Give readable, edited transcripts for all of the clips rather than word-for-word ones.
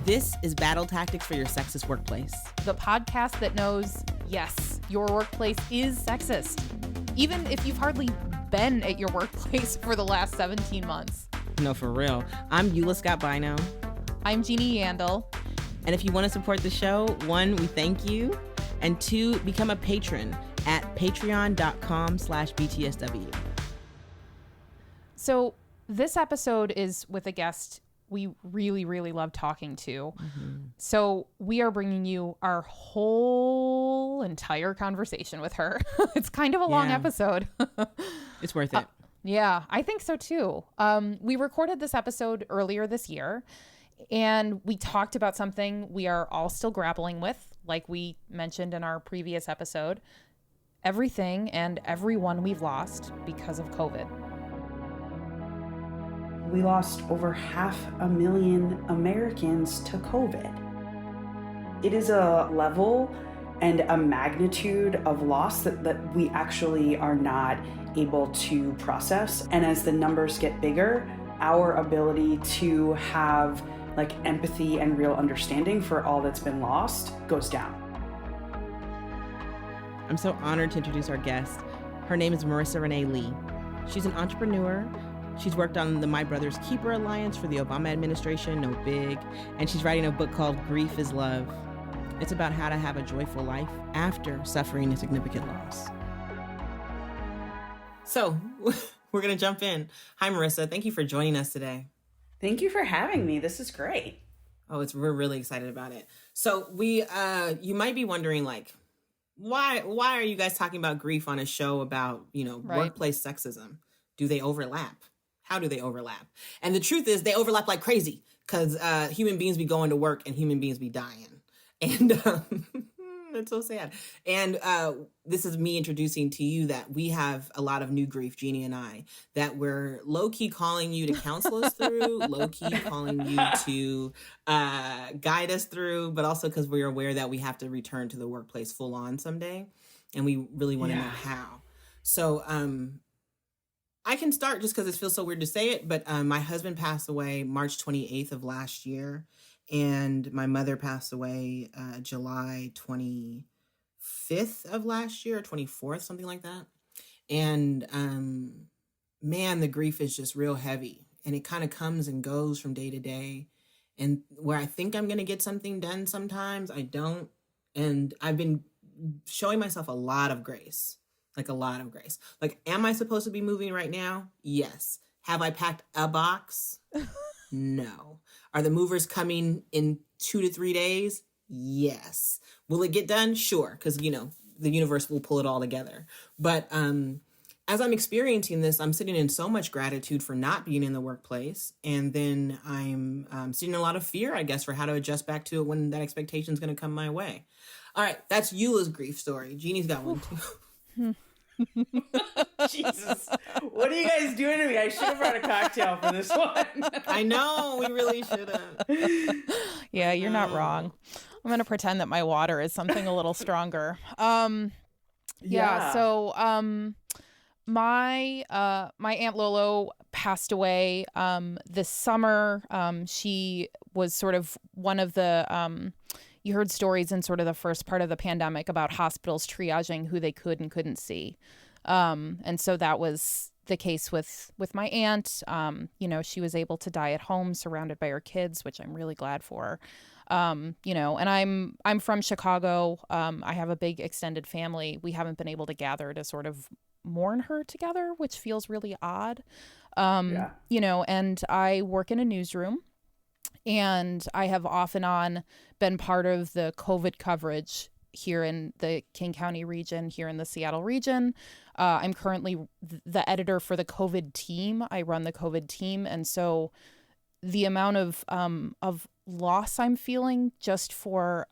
This is Battle Tactics for Your Sexist Workplace. The podcast that knows, yes, your workplace is sexist. Even if you've hardly been at your workplace for the last 17 months. No, for real. I'm Eulas Story. I'm Jeannie Yandel. And if you want to support the show, 1, we thank you. And 2, become a patron at patreon.com/BTSW. So this episode is with a guest we really, really love talking to. Mm-hmm. So we are bringing you our whole entire conversation with her. It's kind of a long episode. It's worth it. Yeah, I think so too. We recorded this episode earlier this year, and we talked about something we are all still grappling with, like we mentioned in our previous episode, everything and everyone we've lost because of COVID. We lost over 500,000 Americans to COVID. It is a level and a magnitude of loss that we actually are not able to process. And as the numbers get bigger, our ability to have like empathy and real understanding for all that's been lost goes down. I'm so honored to introduce our guest. Her name is Marisa Renee Lee. She's an entrepreneur. She's worked on the My Brother's Keeper Alliance for the Obama administration, no big, and she's writing a book called Grief is Love. It's about how to have a joyful life after suffering a significant loss. So, we're going to jump in. Hi, Marisa. Thank you for joining us today. Thank you for having me. This is great. Oh, we're really excited about it. So, you might be wondering, like, why are you guys talking about grief on a show about, workplace sexism? Do they overlap? How do they overlap? And the truth is they overlap like crazy because human beings be going to work and human beings be dying. And it's so sad. And this is me introducing to you that we have a lot of new grief, Jeannie and I, that we're low-key calling you to counsel us through, low-key calling you to guide us through, but also because we're aware that we have to return to the workplace full on someday. And we really want to know how. So, I can start just because it feels so weird to say it, but my husband passed away March 28th of last year, and my mother passed away July 25th of last year, or 24th, something like that. And man, the grief is just real heavy, and it kind of comes and goes from day to day. And where I think I'm going to get something done sometimes, I don't. And I've been showing myself a lot of grace. Like a lot of grace. Like, am I supposed to be moving right now? Yes. Have I packed a box? No. Are the movers coming in 2 to 3 days? Yes. Will it get done? Sure. Because, the universe will pull it all together. But as I'm experiencing this, I'm sitting in so much gratitude for not being in the workplace. And then I'm sitting in a lot of fear, I guess, for how to adjust back to it when that expectation is going to come my way. All right. That's Eula's grief story. Jeannie's got one too. Jesus, what are you guys doing to me? I should have brought a cocktail for this one. I know, we really should have. Yeah, you're not wrong. I'm gonna pretend that my water is something a little stronger. So my Aunt Lolo passed away this summer. She was sort of one of the you heard stories in sort of the first part of the pandemic about hospitals triaging who they could and couldn't see. And so that was the case with my aunt. She was able to die at home surrounded by her kids, which I'm really glad for. And I'm from Chicago. I have a big extended family. We haven't been able to gather to sort of mourn her together, which feels really odd. And I work in a newsroom. And I have off and on been part of the COVID coverage here in the King County region, here in the Seattle region. I'm currently the editor for the COVID team. I run the COVID team. And so the amount of loss I'm feeling just for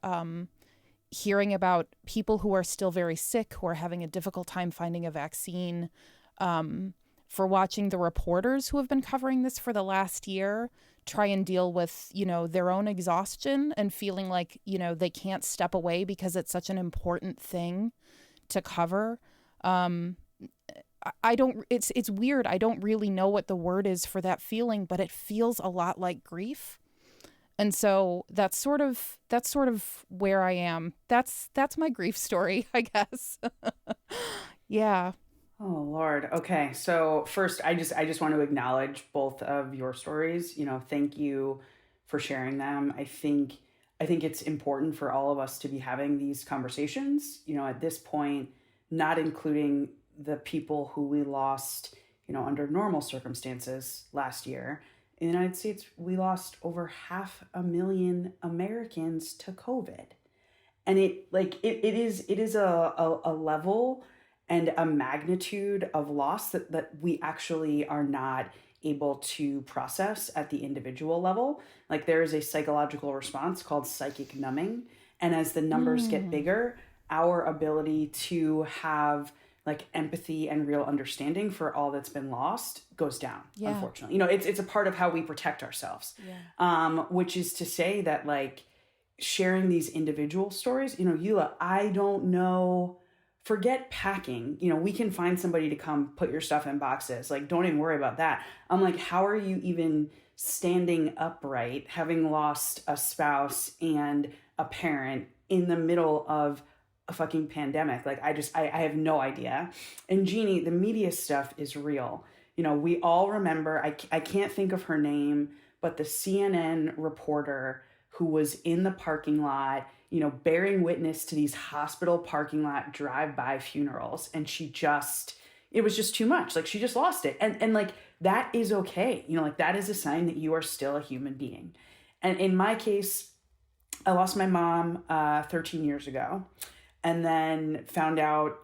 hearing about people who are still very sick, who are having a difficult time finding a vaccine, for watching the reporters who have been covering this for the last year try and deal with, their own exhaustion and feeling like, they can't step away because it's such an important thing to cover. It's weird. I don't really know what the word is for that feeling, but it feels a lot like grief. And so that's sort of where I am. That's my grief story, I guess. Yeah. Oh Lord. Okay. So first, I just want to acknowledge both of your stories. Thank you for sharing them. I think it's important for all of us to be having these conversations. At this point, not including the people who we lost, under normal circumstances last year. In the United States, we lost over 500,000 Americans to COVID. And it is a level and a magnitude of loss that we actually are not able to process at the individual level. Like, there is a psychological response called psychic numbing. And as the numbers get bigger, our ability to have like empathy and real understanding for all that's been lost goes down, unfortunately. It's a part of how we protect ourselves, which is to say that, like, sharing these individual stories, Eula, I don't know, forget packing, we can find somebody to come put your stuff in boxes. Like, don't even worry about that. I'm like, how are you even standing upright, having lost a spouse and a parent in the middle of a fucking pandemic? Like, I have no idea. And Jeannie, the media stuff is real. We all remember, I can't think of her name, but the CNN reporter who was in the parking lot, bearing witness to these hospital parking lot drive-by funerals. And it was just too much. Like, she just lost it. And like, that is okay. Like, that is a sign that you are still a human being. And in my case, I lost my mom 13 years ago. And then found out,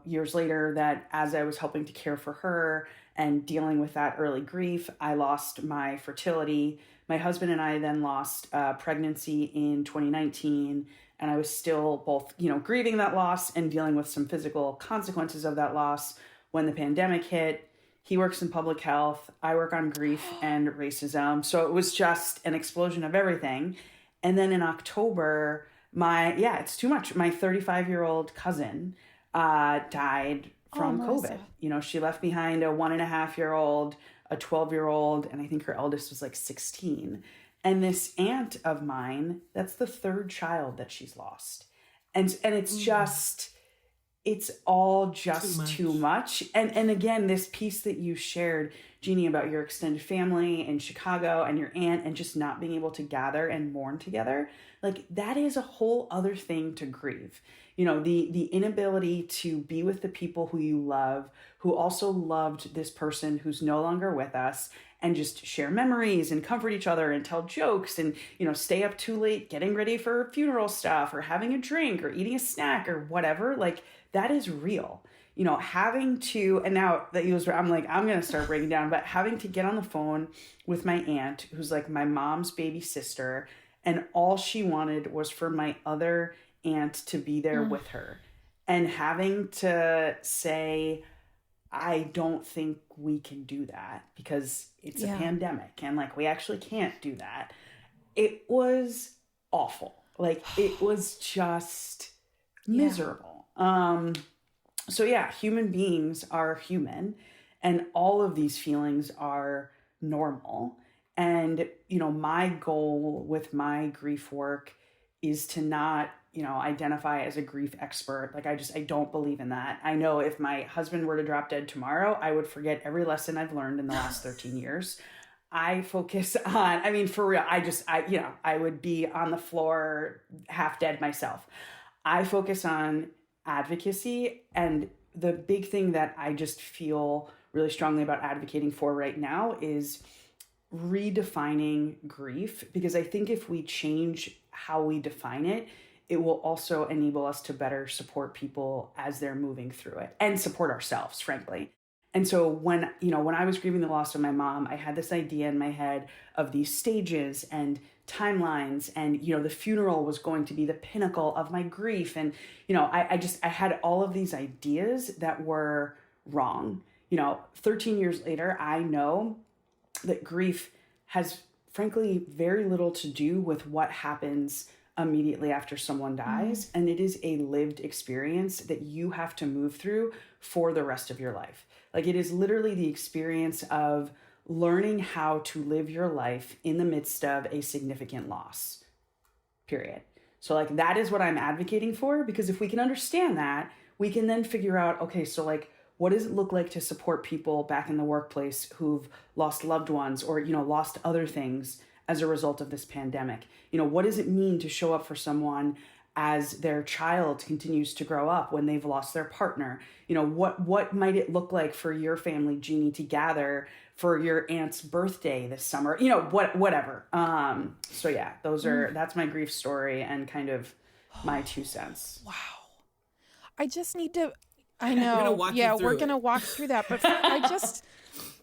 years later, that as I was helping to care for her and dealing with that early grief, I lost my fertility. My husband and I then lost pregnancy in 2019. And I was still both, grieving that loss and dealing with some physical consequences of that loss when the pandemic hit. He works in public health. I work on grief and racism. So it was just an explosion of everything. And then in October, it's too much. My 35-year-old cousin died from COVID. She left behind a 1.5-year-old, a 12-year-old, and I think her eldest was like 16. And this aunt of mine, that's the third child that she's lost. And it's just, it's all just too much. And again, this piece that you shared, Jeannie, about your extended family in Chicago and your aunt and just not being able to gather and mourn together, like, that is a whole other thing to grieve. The inability to be with the people who you love, who also loved this person who's no longer with us, and just share memories and comfort each other and tell jokes and, stay up too late getting ready for funeral stuff or having a drink or eating a snack or whatever. Like, that is real. Having to, and now that I'm like, I'm going to start breaking down, but having to get on the phone with my aunt, who's like my mom's baby sister, and all she wanted was for my other aunt to be there with her. And having to say, I don't think we can do that because it's a pandemic and like, we actually can't do that. It was awful. Like, it was just miserable. So human beings are human and all of these feelings are normal. And, my goal with my grief work is to not, identify as a grief expert. Like, I don't believe in that. I know if my husband were to drop dead tomorrow, I would forget every lesson I've learned in the last 13 years. I focus on, for real, I would be on the floor half dead myself. I focus on advocacy, and the big thing that I just feel really strongly about advocating for right now is redefining grief, because I think if we change how we define it, it will also enable us to better support people as they're moving through it and support ourselves, frankly. And so when I was grieving the loss of my mom, I had this idea in my head of these stages and timelines, and, the funeral was going to be the pinnacle of my grief. And, I had all of these ideas that were wrong. 13 years later, I know that grief has, frankly, very little to do with what happens immediately after someone dies. And it is a lived experience that you have to move through for the rest of your life. Like, it is literally the experience of learning how to live your life in the midst of a significant loss, period. So like that is what I'm advocating for, because if we can understand that, we can then figure out, okay, so like, what does it look like to support people back in the workplace who've lost loved ones or, lost other things as a result of this pandemic? What does it mean to show up for someone as their child continues to grow up when they've lost their partner? What might it look like for your family, Jeannie, to gather for your aunt's birthday this summer? Whatever. So yeah, that's my grief story and kind of my 2 cents. Wow. I just need to, I know. We're going to walk through that. But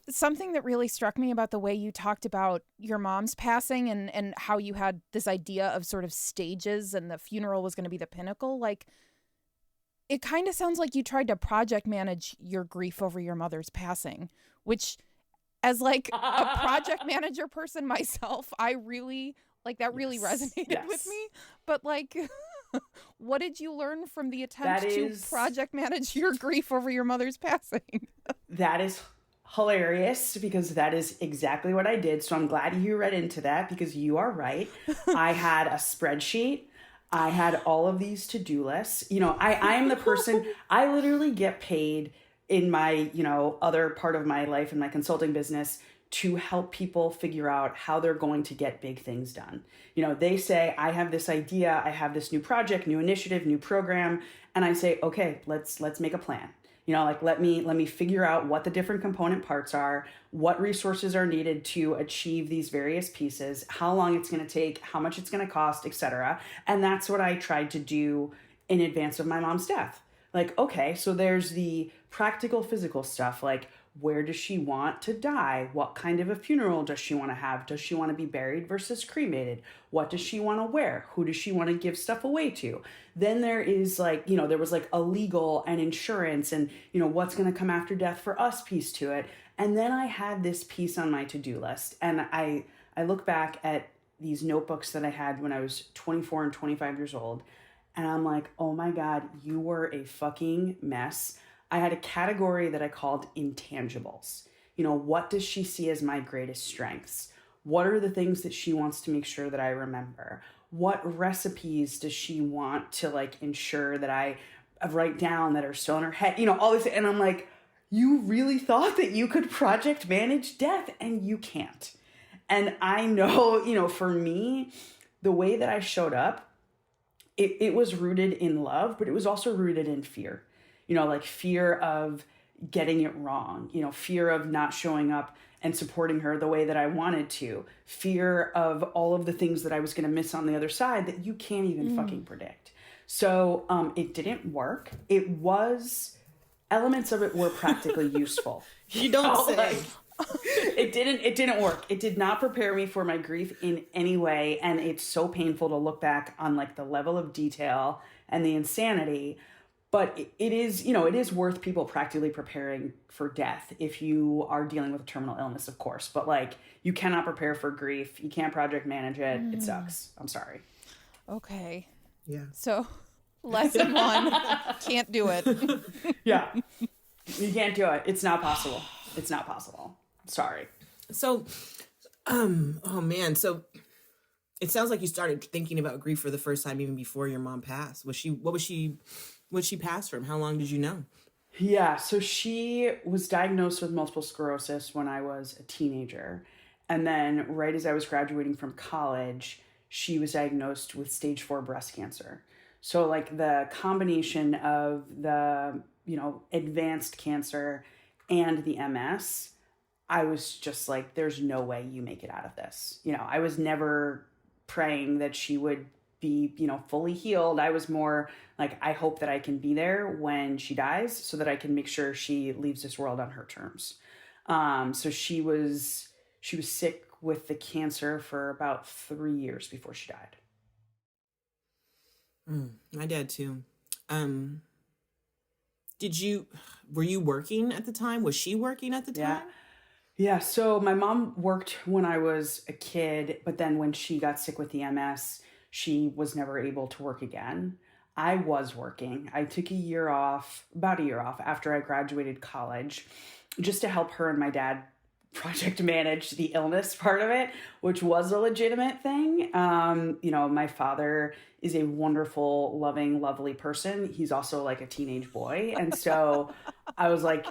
something that really struck me about the way you talked about your mom's passing and how you had this idea of sort of stages and the funeral was going to be the pinnacle. Like, it kind of sounds like you tried to project manage your grief over your mother's passing, which as like a project manager person myself, I really like that really resonated with me. But like, what did you learn from the attempt to project manage your grief over your mother's passing? That is hilarious, because that is exactly what I did. So I'm glad you read into that, because you are right. I had a spreadsheet. I had all of these to-do lists. I am the person, I literally get paid in my, other part of my life in my consulting business to help people figure out how they're going to get big things done. They say, I have this idea, I have this new project, new initiative, new program. And I say, okay, let's make a plan. Let me figure out what the different component parts are, what resources are needed to achieve these various pieces, how long it's going to take, how much it's going to cost, etc. And that's what I tried to do in advance of my mom's death. Like, okay, so there's the practical physical stuff, like, where does she want to die? What kind of a funeral does she want to have? Does she want to be buried versus cremated? What does she want to wear? Who does she want to give stuff away to? Then there is like, there was like a legal and insurance and, what's going to come after death for us piece to it. And then I had this piece on my to-do list. And I look back at these notebooks that I had when I was 24 and 25 years old. And I'm like, oh my God, you were a fucking mess. I had a category that I called intangibles. What does she see as my greatest strengths? What are the things that she wants to make sure that I remember? What recipes does she want to like ensure that I write down that are still in her head? All this. And I'm like, you really thought that you could project manage death, and you can't. And I know, for me, the way that I showed up, it was rooted in love, but it was also rooted in fear. Like fear of getting it wrong, fear of not showing up and supporting her the way that I wanted to, fear of all of the things that I was going to miss on the other side that you can't even fucking predict. So it didn't work. Elements of it were practically useful. You don't say. It didn't work. It did not prepare me for my grief in any way. And it's so painful to look back on like the level of detail and the insanity. But it is worth people practically preparing for death if you are dealing with a terminal illness, of course. But like, you cannot prepare for grief. You can't project manage it. It sucks. I'm sorry. Okay. Yeah. So lesson 1, can't do it. Yeah. You can't do it. It's not possible. It's not possible. Sorry. So, oh man. So it sounds like you started thinking about grief for the first time even before your mom passed. What she passed from? How long did you know? Yeah, so she was diagnosed with multiple sclerosis when I was a teenager. And then right as I was graduating from college, she was diagnosed with stage 4 breast cancer. So like the combination of the, advanced cancer and the MS, I was just like, there's no way you make it out of this. I was never praying that she would be, fully healed. I was more like, I hope that I can be there when she dies so that I can make sure she leaves this world on her terms. So she was sick with the cancer for about 3 years before she died. My dad too. Were you working at the time? Was she working at the time? Yeah. So my mom worked when I was a kid, but then when she got sick with the MS, she was never able to work again. I was working. I took about a year off after I graduated college just to help her and my dad project managed the illness part of it, which was a legitimate thing. My father is a wonderful, loving, lovely person. He's also like a teenage boy. And so I was like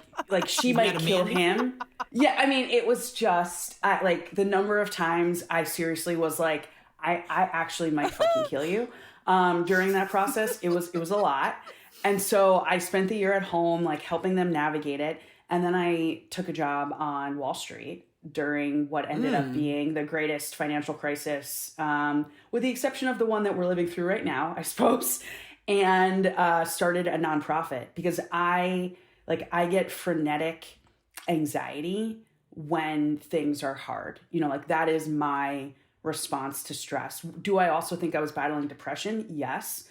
she might kill him. Yeah. I mean, it was just like the number of times I seriously was like, I actually might fucking kill you. During that process, it was a lot. And so I spent the year at home, like helping them navigate it. And then I took a job on Wall Street during what ended up being the greatest financial crisis, with the exception of the one that we're living through right now, I suppose, and started a nonprofit because I get frenetic anxiety when things are hard. Like that is my response to stress. Do I also think I was battling depression? Yes.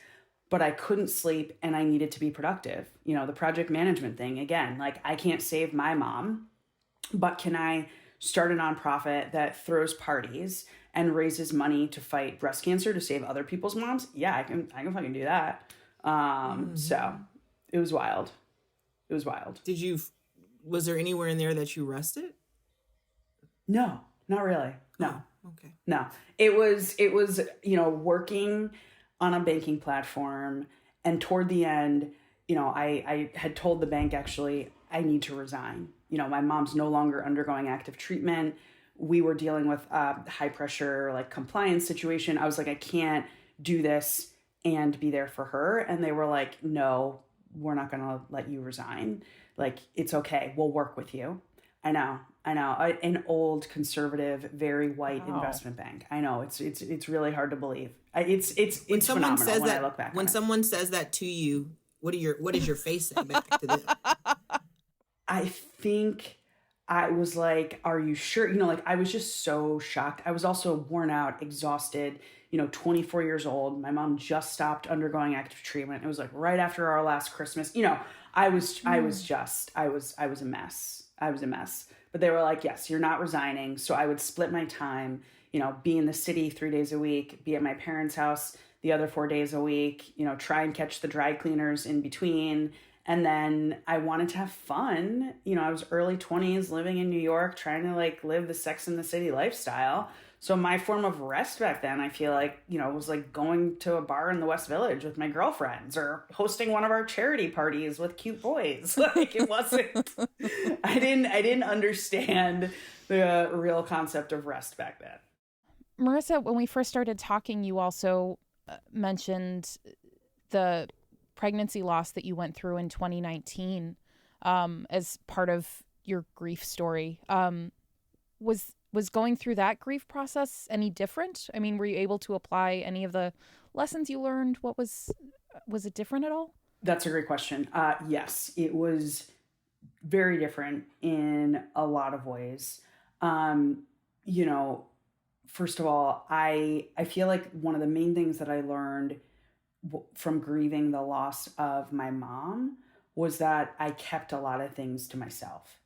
But I couldn't sleep and I needed to be productive. The project management thing, again, like I can't save my mom, but can I start a nonprofit that throws parties and raises money to fight breast cancer to save other people's moms? Yeah, I can fucking do that. So it was wild. It was wild. Was there anywhere in there that you rested? No, not really. No. Oh, okay. No, it was, working on a banking platform. And toward the end, I had told the bank, actually, I need to resign. My mom's no longer undergoing active treatment. We were dealing with a high pressure, like compliance situation. I was like, I can't do this and be there for her. And they were like, no, we're not going to let you resign. Like, it's okay. We'll work with you. I know. An old, conservative, very white investment bank. I know. It's really hard to believe. It's phenomenal when I look back. When someone says that to you, what is your face say back to them? I think I was like, are you sure? I was just so shocked. I was also worn out, exhausted, 24 years old. My mom just stopped undergoing active treatment. It was like right after our last Christmas. I was a mess. I was a mess. But they were like, yes, you're not resigning. So I would split my time, be in the city 3 days a week, be at my parents' house the other 4 days a week, try and catch the dry cleaners in between. And then I wanted to have fun. I was early 20s living in New York, trying to like live the Sex and the City lifestyle. So my form of rest back then, I feel like, was like going to a bar in the West Village with my girlfriends or hosting one of our charity parties with cute boys. Like it wasn't, I didn't understand the real concept of rest back then. Marisa, when we first started talking, you also mentioned the pregnancy loss that you went through in 2019 as part of your grief story. Was going through that grief process any different? I mean, were you able to apply any of the lessons you learned? Was it different at all? That's a great question. Yes, it was very different in a lot of ways. First of all, I feel like one of the main things that I learned from grieving the loss of my mom was that I kept a lot of things to myself,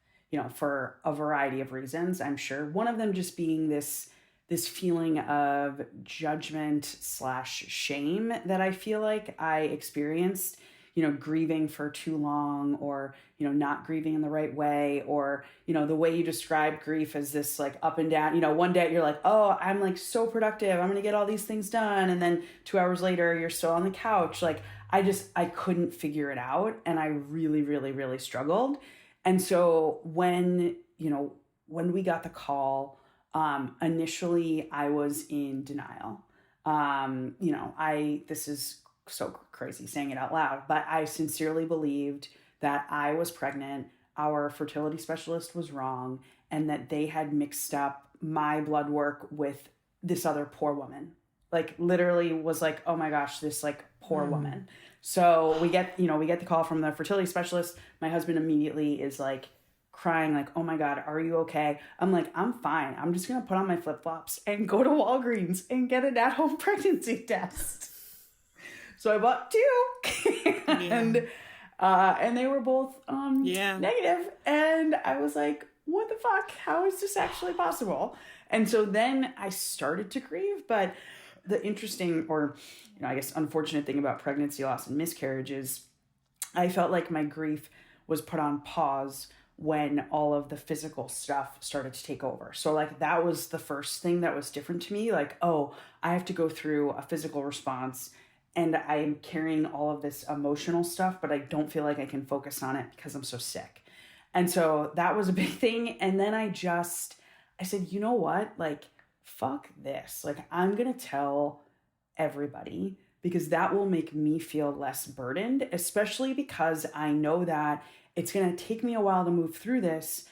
for a variety of reasons, I'm sure. One of them just being this feeling of judgment / shame that I feel like I experienced, grieving for too long or, not grieving in the right way or, the way you describe grief as this like up and down, one day you're like, oh, I'm like so productive. I'm going to get all these things done. And then 2 hours later, you're still on the couch. Like I couldn't figure it out. And I really, really, really struggled. And so when we got the call, initially I was in denial. This is so crazy saying it out loud, but I sincerely believed that I was pregnant. Our fertility specialist was wrong and that they had mixed up my blood work with this other poor woman. Like literally was like, oh my gosh, this like poor woman. So we get the call from the fertility specialist. My husband immediately is like crying, like, oh my God, are you okay? I'm like, I'm fine. I'm just going to put on my flip-flops and go to Walgreens and get an at-home pregnancy test. So I bought 2 and they were both negative. And I was like, what the fuck? How is this actually possible? And so then I started to grieve, but the interesting or, I guess, unfortunate thing about pregnancy loss and miscarriages, I felt like my grief was put on pause when all of the physical stuff started to take over. So like that was the first thing that was different to me. Like, oh, I have to go through a physical response and I'm carrying all of this emotional stuff, but I don't feel like I can focus on it because I'm so sick. And so that was a big thing. And then I said, you know what? Like, fuck this. Like, I'm going to tell everybody because that will make me feel less burdened, especially because I know that it's going to take me a while to move through this,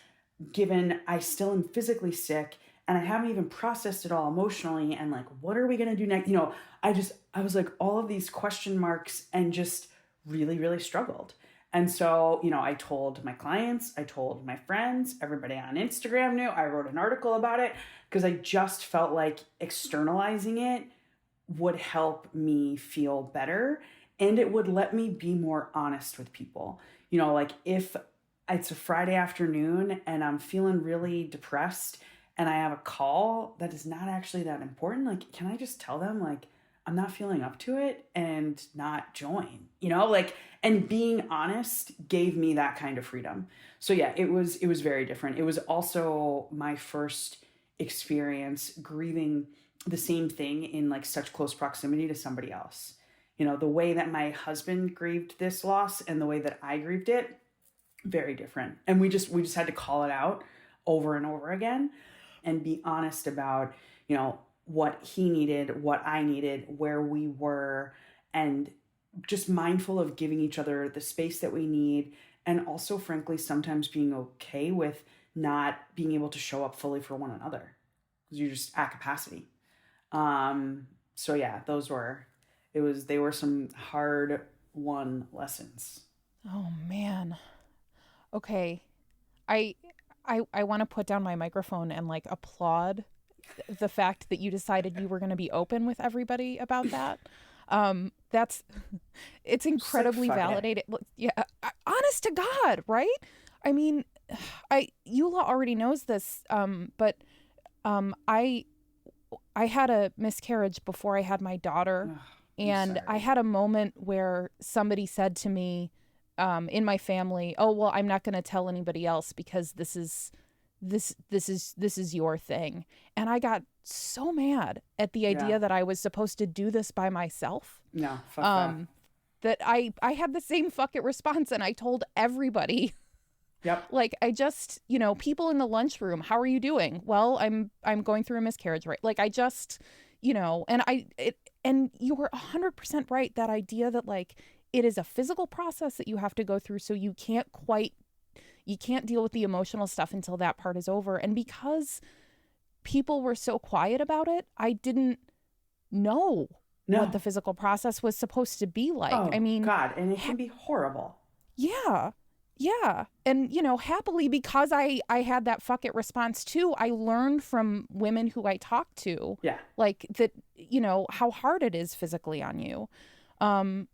given I still am physically sick and I haven't even processed it all emotionally. And like, what are we going to do next? You know, I was like all of these question marks and just really, really struggled. And so, you know, I told my clients, I told my friends, everybody on Instagram knew, I wrote an article about it because I just felt like externalizing it would help me feel better and it would let me be more honest with people. You know, like if it's a Friday afternoon and I'm feeling really depressed and I have a call that is not actually that important, like, can I just tell them like, I'm not feeling up to it and not join, you know, like, and being honest gave me that kind of freedom. So yeah, it was very different. It was also my first experience grieving the same thing in like such close proximity to somebody else. You know, the way that my husband grieved this loss and the way that I grieved it, very different. And we just had to call it out over and over again and be honest about, you know, what he needed, what I needed, where we were, and just mindful of giving each other the space that we need. And also, frankly, sometimes being okay with not being able to show up fully for one another because you're just at capacity. So yeah, they were some hard won lessons. Oh man. Okay. I want to put down my microphone and like applaud the fact that you decided you were going to be open with everybody about that. It's incredibly validated. Yeah. Honest to God, right? I mean, Eula already knows this. But I had a miscarriage before I had my daughter. And I had a moment where somebody said to me, in my family, oh, well, I'm not going to tell anybody else because this is your thing. And I got so mad at the idea that I was supposed to do this by myself. No, fuck that I had the same fuck it response and I told everybody. Yep. Like I just, you know, people in the lunchroom, how are you doing? Well, I'm going through a miscarriage, right? Like I just, you know, and you were 100% right. That idea that like it is a physical process that you have to go through. So you can't deal with the emotional stuff until that part is over. And because people were so quiet about it, I didn't know what the physical process was supposed to be like. Oh, I mean, God, and it can be horrible. Yeah. Yeah. And, you know, happily, because I had that fuck it response too, I learned from women who I talked to, like that, you know, how hard it is physically on you.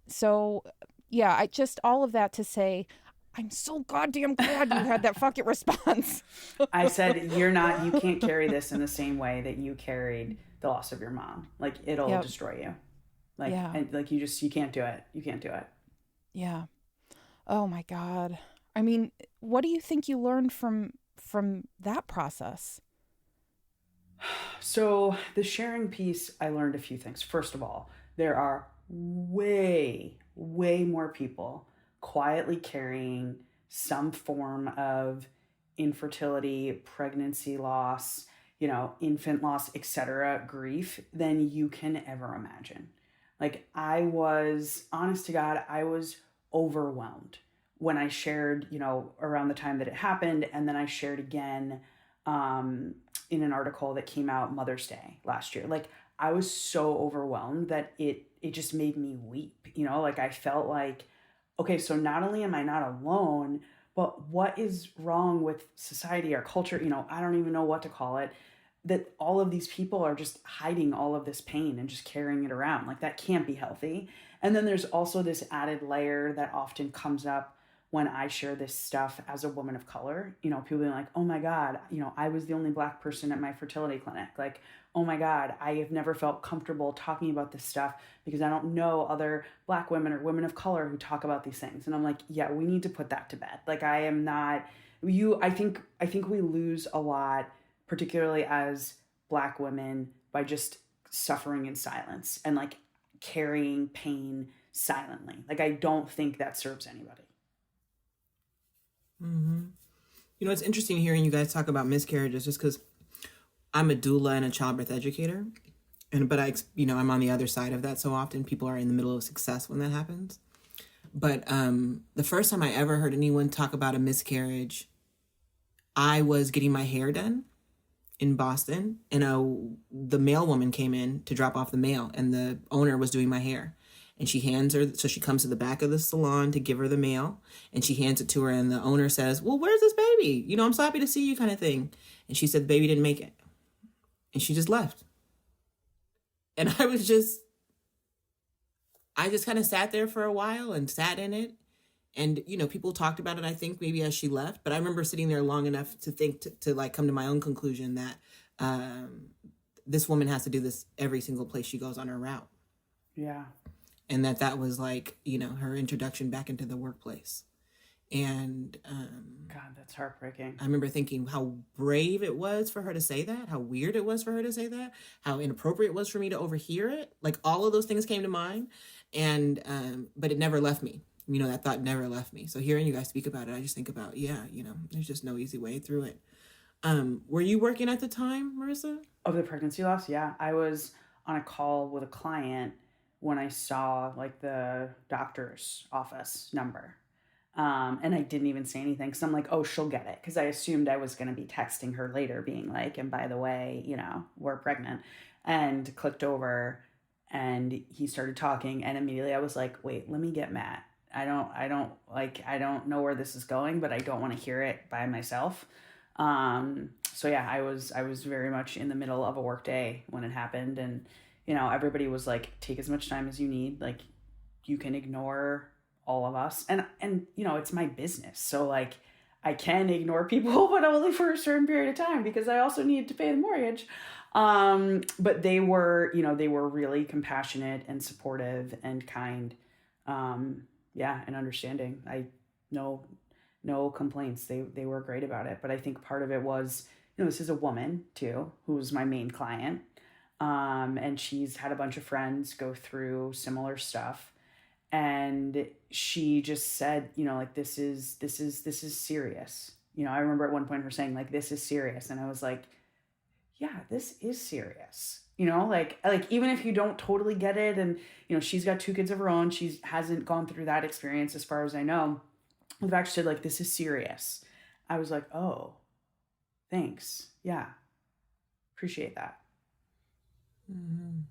So yeah, I just, all of that to say, I'm so goddamn glad you had that fuck it response. I said, you can't carry this in the same way that you carried the loss of your mom. Like it'll destroy you. Like, and like you can't do it. You can't do it. Yeah. Oh my God. I mean, what do you think you learned from that process? So the sharing piece, I learned a few things. First of all, there are way, way more people quietly carrying some form of infertility, pregnancy loss, you know, infant loss, etc., grief than you can ever imagine. Like honest to God, I was overwhelmed when I shared, you know, around the time that it happened. And then I shared again in an article that came out Mother's Day last year. Like I was so overwhelmed that it just made me weep, you know, like I felt like, okay, so not only am I not alone, but what is wrong with society, our culture, you know, I don't even know what to call it, that all of these people are just hiding all of this pain and just carrying it around. Like that can't be healthy. And then there's also this added layer that often comes up when I share this stuff as a woman of color. You know, people being like, oh my God, you know, I was the only Black person at my fertility clinic. Like, oh my God, I have never felt comfortable talking about this stuff because I don't know other Black women or women of color who talk about these things. And I'm like, yeah, we need to put that to bed. Like I think we lose a lot, particularly as Black women, by just suffering in silence and like carrying pain silently. Like, I don't think that serves anybody. Mm-hmm. You know, it's interesting hearing you guys talk about miscarriages, just because I'm a doula and a childbirth educator, but I'm on the other side of that. So often people are in the middle of success when that happens. But the first time I ever heard anyone talk about a miscarriage, I was getting my hair done in Boston, and the mail woman came in to drop off the mail, and the owner was doing my hair. And she hands her, so she comes to the back of the salon to give her the mail, and she hands it to her, and the owner says, well, where's this baby? You know, I'm so happy to see you, kind of thing. And she said the baby didn't make it. And she just left. And I just kind of sat there for a while and sat in it. And, you know, people talked about it, I think, maybe as she left. But I remember sitting there long enough to think, to like come to my own conclusion that this woman has to do this every single place she goes on her route. Yeah. And that was like, you know, her introduction back into the workplace. And God, that's heartbreaking. I remember thinking how brave it was for her to say that, how weird it was for her to say that, how inappropriate it was for me to overhear it. Like, all of those things came to mind. And but it never left me. You know, that thought never left me. So hearing you guys speak about it, I just think about, yeah, you know, there's just no easy way through it. Were you working at the time, Marisa? Of the pregnancy loss? Yeah. I was on a call with a client when I saw like the doctor's office number. And I didn't even say anything because I'm like, oh, she'll get it. Because I assumed I was going to be texting her later being like, and by the way, you know, we're pregnant. And clicked over and he started talking. And immediately I was like, wait, let me get Matt. I don't know where this is going, but I don't want to hear it by myself. So yeah, I was very much in the middle of a work day when it happened. And, you know, everybody was like, take as much time as you need. Like, you can ignore all of us. And, you know, it's my business. So like, I can ignore people, but only for a certain period of time because I also need to pay the mortgage. But they were really compassionate and supportive and kind. And understanding. No complaints. They were great about it. But I think part of it was, you know, this is a woman too, who was my main client. And she's had a bunch of friends go through similar stuff. And she just said, you know, like, this is serious. You know, I remember at one point her saying like, this is serious. And I was like, yeah, this is serious. You know, like even if you don't totally get it, and, you know, she's got 2 kids of her own, she hasn't gone through that experience as far as I know. The fact she said like, this is serious. I was like, oh, thanks. Yeah. Appreciate that. Mm-hmm.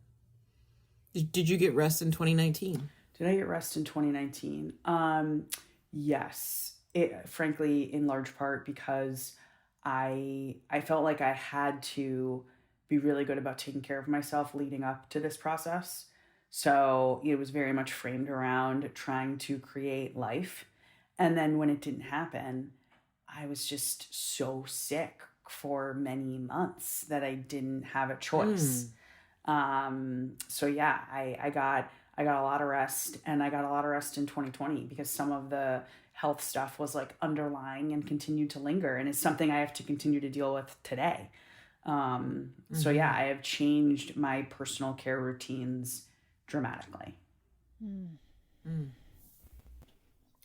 Did you get rest in 2019? Did I get rest in 2019? Yes. Frankly, in large part because I felt like I had to be really good about taking care of myself leading up to this process. So it was very much framed around trying to create life. And then when it didn't happen, I was just so sick for many months that I didn't have a choice. So yeah, I got a lot of rest, and I got a lot of rest in 2020 because some of the health stuff was like underlying and continued to linger, and it's something I have to continue to deal with today. So yeah, I have changed my personal care routines dramatically.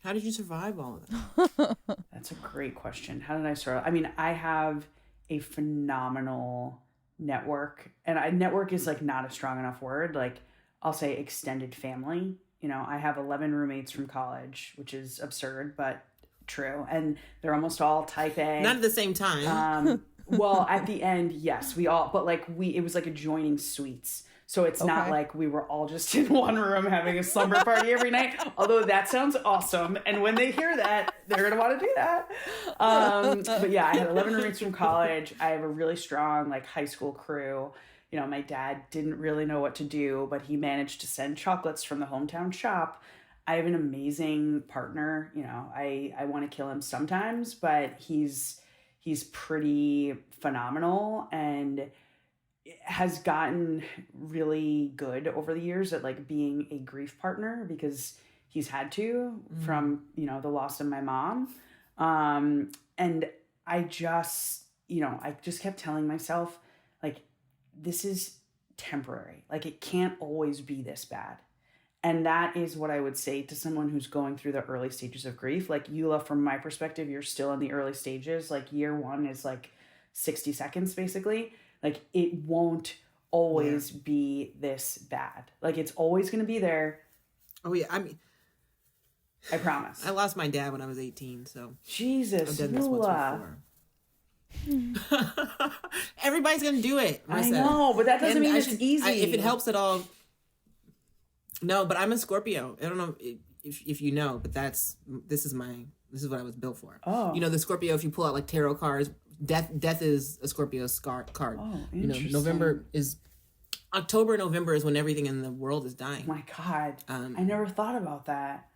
How did you survive all of that? That's a great question. How did I survive? I mean, I have a phenomenal network, and network is like not a strong enough word. Like, I'll say extended family. You know, I have 11 roommates from college, which is absurd, but true. And they're almost all type A. Not at the same time. Well, at the end, yes, we all, but like it was like adjoining suites. So it's not like we were all just in one room having a slumber party every night, although that sounds awesome. And when they hear that, they're going to want to do that. But yeah, I had 11 roommates from college. I have a really strong like high school crew. You know, my dad didn't really know what to do, but he managed to send chocolates from the hometown shop. I have an amazing partner. You know, I want to kill him sometimes, but he's pretty phenomenal and has gotten really good over the years at like being a grief partner because he's had to from, you know, the loss of my mom. And I just, I just kept telling myself, like, this is temporary. Like, it can't always be this bad. And that is what I would say to someone who's going through the early stages of grief. Like, Eula, from my perspective, you're still in the early stages. Like, year 1 is like 60 seconds, basically. Like, it won't always be this bad. Like, it's always going to be there. Oh, yeah. I mean, I promise. I lost my dad when I was 18, so. Jesus, I've done this once before. Everybody's going to do it, Marissa. I know, but that doesn't mean it's easy. If it helps at all. No, but I'm a Scorpio. I don't know if you know, but this is what I was built for. Oh. The Scorpio, if you pull out like tarot cards, death is a Scorpio card. Oh, interesting. October, November is when everything in the world is dying. Oh my God. I never thought about that.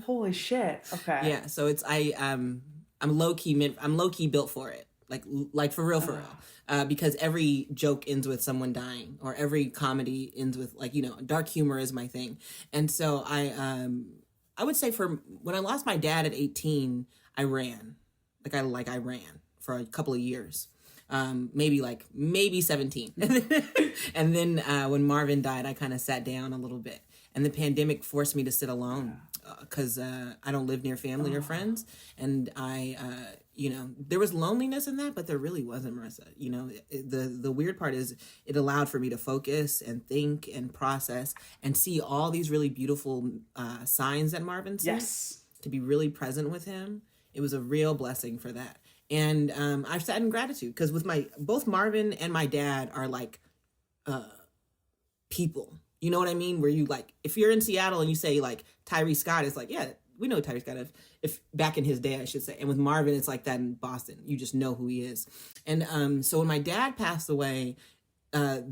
Holy shit. Okay. Yeah, so I'm low key built for it. Like for real. Because every joke ends with someone dying, or every comedy ends with dark humor is my thing. And so I would say when I lost my dad at 18, I ran. I ran for a couple of years. Maybe 17. And then when Marvin died, I kind of sat down a little bit. And the pandemic forced me to sit alone because I don't live near family or friends. And there was loneliness in that, but there really wasn't, Marissa. The weird part is it allowed for me to focus and think and process and see all these really beautiful signs that Marvin sent. Yes. To be really present with him. It was a real blessing for that. And I've sat in gratitude because with both Marvin and my dad are like people. You know what I mean? Where you if you're in Seattle and you say Tyree Scott, it's like, yeah, we know Tyree Scott. If back in his day, I should say. And with Marvin, it's like that in Boston. You just know who he is. And so when my dad passed away, there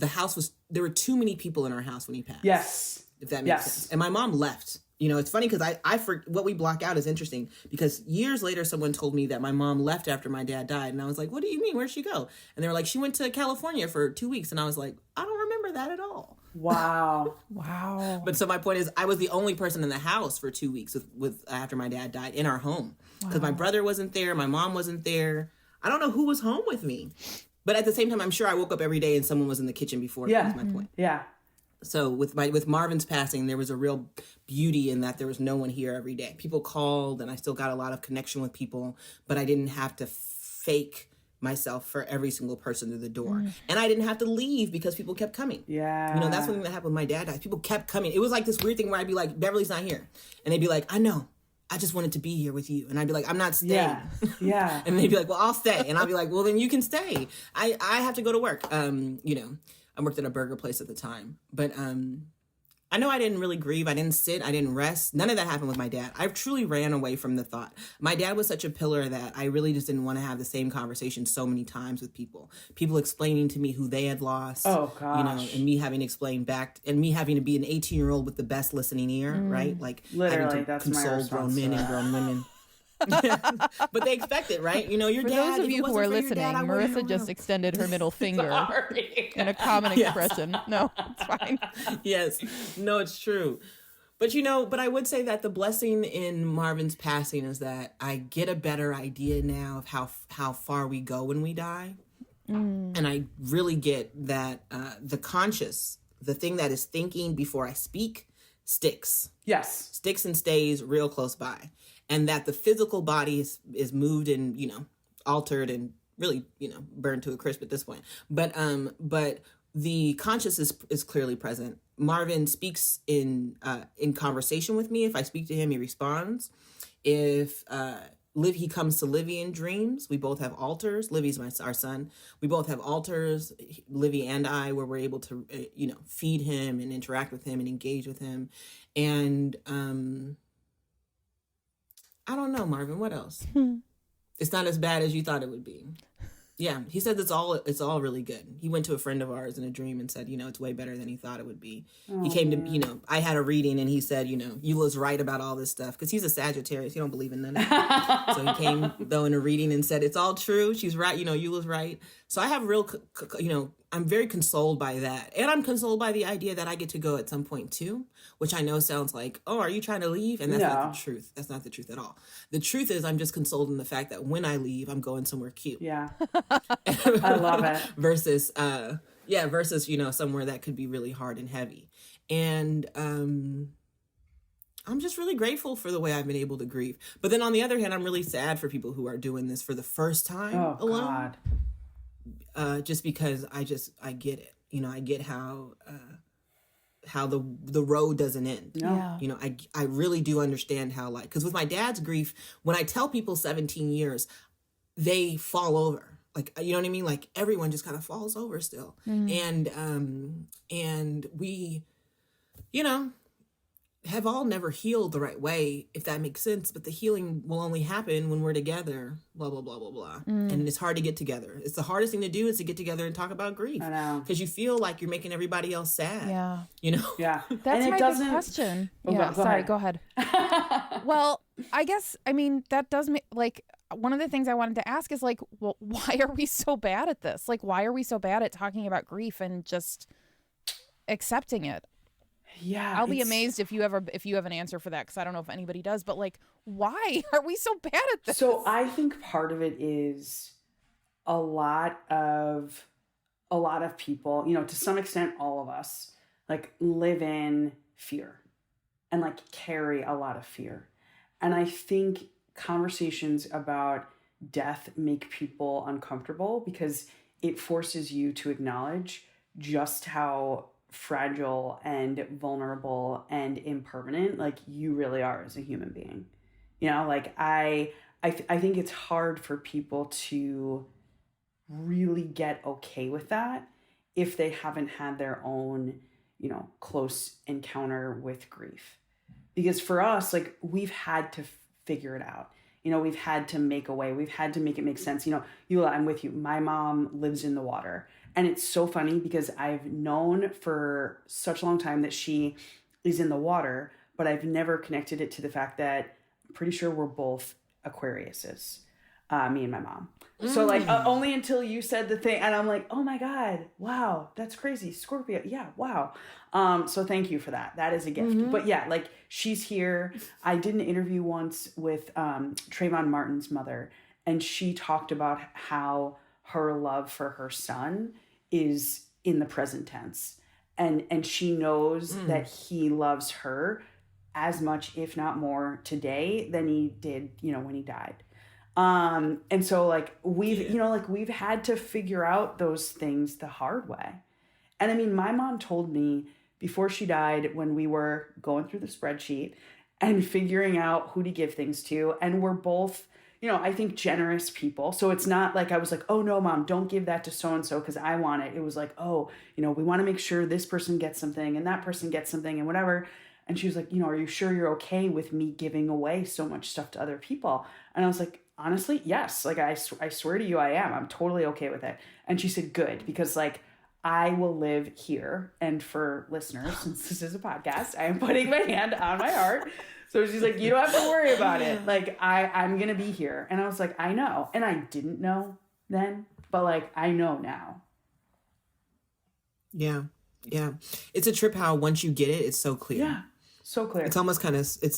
were too many people in our house when he passed. Yes. If that makes sense. And my mom left. It's funny because what we block out is interesting because years later, someone told me that my mom left after my dad died. And I was like, what do you mean? Where'd she go? And they were like, she went to California for 2 weeks. And I was like, I don't remember that at all. Wow. Wow. But so my point is I was the only person in the house for 2 weeks with after my dad died in our home because my brother wasn't there. My mom wasn't there. I don't know who was home with me. But at the same time, I'm sure I woke up every day and someone was in the kitchen before. Yeah. That's my point. Yeah. So with Marvin's passing, there was a real beauty in that there was no one here every day. People called and I still got a lot of connection with people, but I didn't have to fake myself for every single person through the door. And I didn't have to leave because people kept coming. Yeah. That's one thing that happened with my dad died. People kept coming. It was like this weird thing where I'd be like, Beverly's not here. And they'd be like, I know. I just wanted to be here with you. And I'd be like, I'm not staying. Yeah. And they'd be like, well, I'll stay. And I'll be like, well, then you can stay. I have to go to work. I worked at a burger place at the time. But I know I didn't really grieve. I didn't sit. I didn't rest. None of that happened with my dad. I truly ran away from the thought. My dad was such a pillar that I really just didn't want to have the same conversation so many times with people. People explaining to me who they had lost. Oh, gosh. And me having to explain back, and me having to be an 18-year-old with the best listening ear, right? Literally, having to that's console my grown men and grown women. But they expect it, right? Your For dad. those of you who are listening, Marissa just extended her middle finger in a common expression. No, it's fine. Yes. No, it's true. But but I would say that the blessing in Marvin's passing is that I get a better idea now of how far we go when we die. And I really get that the conscious, the thing that is thinking before I speak, sticks. Yes. Sticks and stays real close by. And that the physical body is moved and, altered and really, burned to a crisp at this point. But the conscious is clearly present. Marvin speaks in conversation with me. If I speak to him, he responds. If he comes to Livy in dreams, we both have altars. Livy's our son. We both have altars, Livy and I, where we're able to, feed him and interact with him and engage with him. And I don't know, Marvin. What else? It's not as bad as you thought it would be. Yeah, he said it's all really good. He went to a friend of ours in a dream and said, it's way better than he thought it would be. He came to, I had a reading and he said, Eula's right about all this stuff because he's a Sagittarius. He don't believe in none of it. So he came though in a reading and said it's all true. She's right. Eula's right. So I have real, I'm very consoled by that. And I'm consoled by the idea that I get to go at some point too, which I know sounds like, oh, are you trying to leave? And that's not the truth. That's not the truth at all. The truth is I'm just consoled in the fact that when I leave, I'm going somewhere cute. Yeah. I love it. versus, somewhere that could be really hard and heavy. And I'm just really grateful for the way I've been able to grieve. But then on the other hand, I'm really sad for people who are doing this for the first time alone. God. Just because I get it. I get how the road doesn't end. Yeah. I really do understand how, like, because with my dad's grief, when I tell people 17 years, they fall over. Like, you know what I mean? Like, everyone just kind of falls over still. And we, have all never healed the right way, if that makes sense. But the healing will only happen when we're together, blah, blah, blah, blah, blah. And it's hard to get together. It's the hardest thing to do is to get together and talk about grief. I know. Because you feel like you're making everybody else sad. Yeah. Yeah. That's my big question. Go ahead. Well, that does make, like, one of the things I wanted to ask is, like, well, why are we so bad at this? Like, why are we so bad at talking about grief and just accepting it? Yeah, I'll be amazed if you have an answer for that, because I don't know if anybody does. But, like, why are we so bad at this? So I think part of it is a lot of people, to some extent, all of us, like, live in fear and, like, carry a lot of fear. And I think conversations about death make people uncomfortable because it forces you to acknowledge just how fragile and vulnerable and impermanent, like, you really are as a human being. Like, I think it's hard for people to really get okay with that if they haven't had their own, close encounter with grief. Because for us, like, we've had to figure it out. We've had to make a way. We've had to make it make sense. Eula, I'm with you. My mom lives in the water. And it's so funny because I've known for such a long time that she is in the water, but I've never connected it to the fact that I'm pretty sure we're both Aquariuses, me and my mom. So, like, only until you said the thing, and I'm like, oh my God, wow, that's crazy. Scorpio, yeah, wow. So thank you for that. That is a gift. But yeah, like, she's here. I did an interview once with Trayvon Martin's mother, and she talked about how her love for her son is in the present tense. And she knows that he loves her as much, if not more, today than he did, when he died. And so, like, we've had to figure out those things the hard way. And I mean, my mom told me before she died, when we were going through the spreadsheet and figuring out who to give things to, and we're both, I think, generous people. So it's not like I was like, oh no, Mom, don't give that to so-and-so because I want it. It was like, oh, we want to make sure this person gets something and that person gets something and whatever. And she was like, are you sure you're okay with me giving away so much stuff to other people? And I was like, honestly, yes. Like, I swear to you, I am. I'm totally okay with it. And she said, good, because, like, I will live here. And for listeners, since this is a podcast, I am putting my hand on my heart. So she's like, you don't have to worry about it. Like, I'm going to be here. And I was like, I know. And I didn't know then, but, like, I know now. Yeah. Yeah. It's a trip how once you get it, it's so clear. Yeah. So clear. It's almost kind of, it's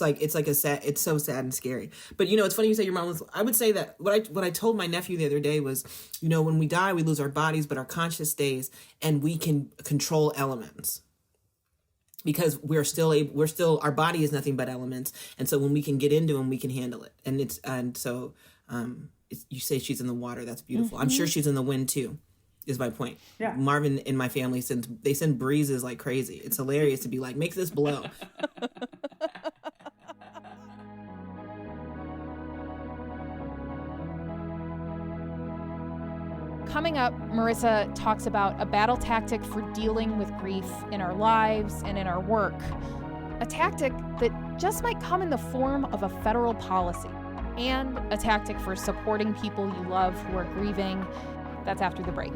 so sad and scary. But, it's funny you say your mom was, I would say that what I told my nephew the other day was, when we die, we lose our bodies, but our conscious stays, and we can control elements. Because our body is nothing but elements. And so when we can get into them, we can handle it. And so you say she's in the water. That's beautiful. I'm sure she's in the wind too, is my point. Yeah. Marvin and my family send breezes like crazy. It's hilarious to be like, make this blow. Coming up, Marisa talks about a battle tactic for dealing with grief in our lives and in our work. A tactic that just might come in the form of a federal policy, and a tactic for supporting people you love who are grieving. That's after the break.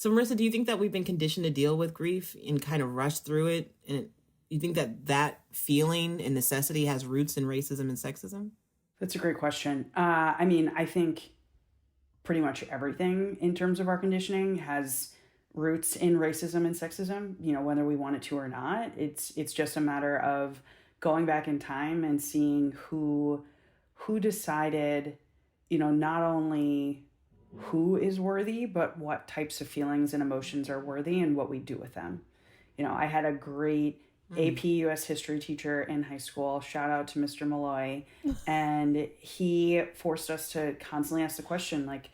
So, Marissa, do you think that we've been conditioned to deal with grief and kind of rush through it? And you think that that feeling and necessity has roots in racism and sexism? That's a great question. I mean, I think pretty much everything in terms of our conditioning has roots in racism and sexism, you know, whether we want it to or not. It's just a matter of going back in time and seeing who decided, you know, not only who is worthy, but what types of feelings and emotions are worthy and what we do with them. You know, I had a great AP US history teacher in high school. Shout out to Mr. Malloy. And he forced us to constantly ask the question, like,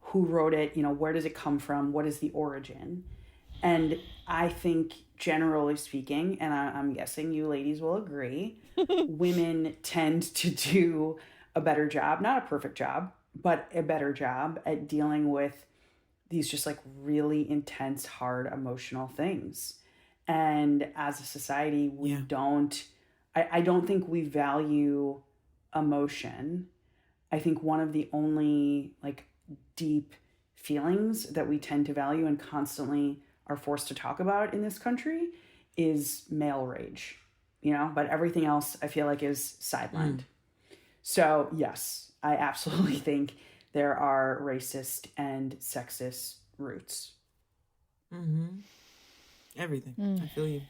who wrote it? You know, where does it come from? What is the origin? And I think, generally speaking, and I'm guessing you ladies will agree, women tend to do a better job, not a perfect job, but a better job at dealing with these just like really intense, hard, emotional things. And as a society, we don't, I don't think we value emotion. I think one of the only like deep feelings that we tend to value and constantly are forced to talk about in this country is male rage, you know, but everything else I feel like is sidelined. So yes, I absolutely think there are racist and sexist roots. Everything. I feel you.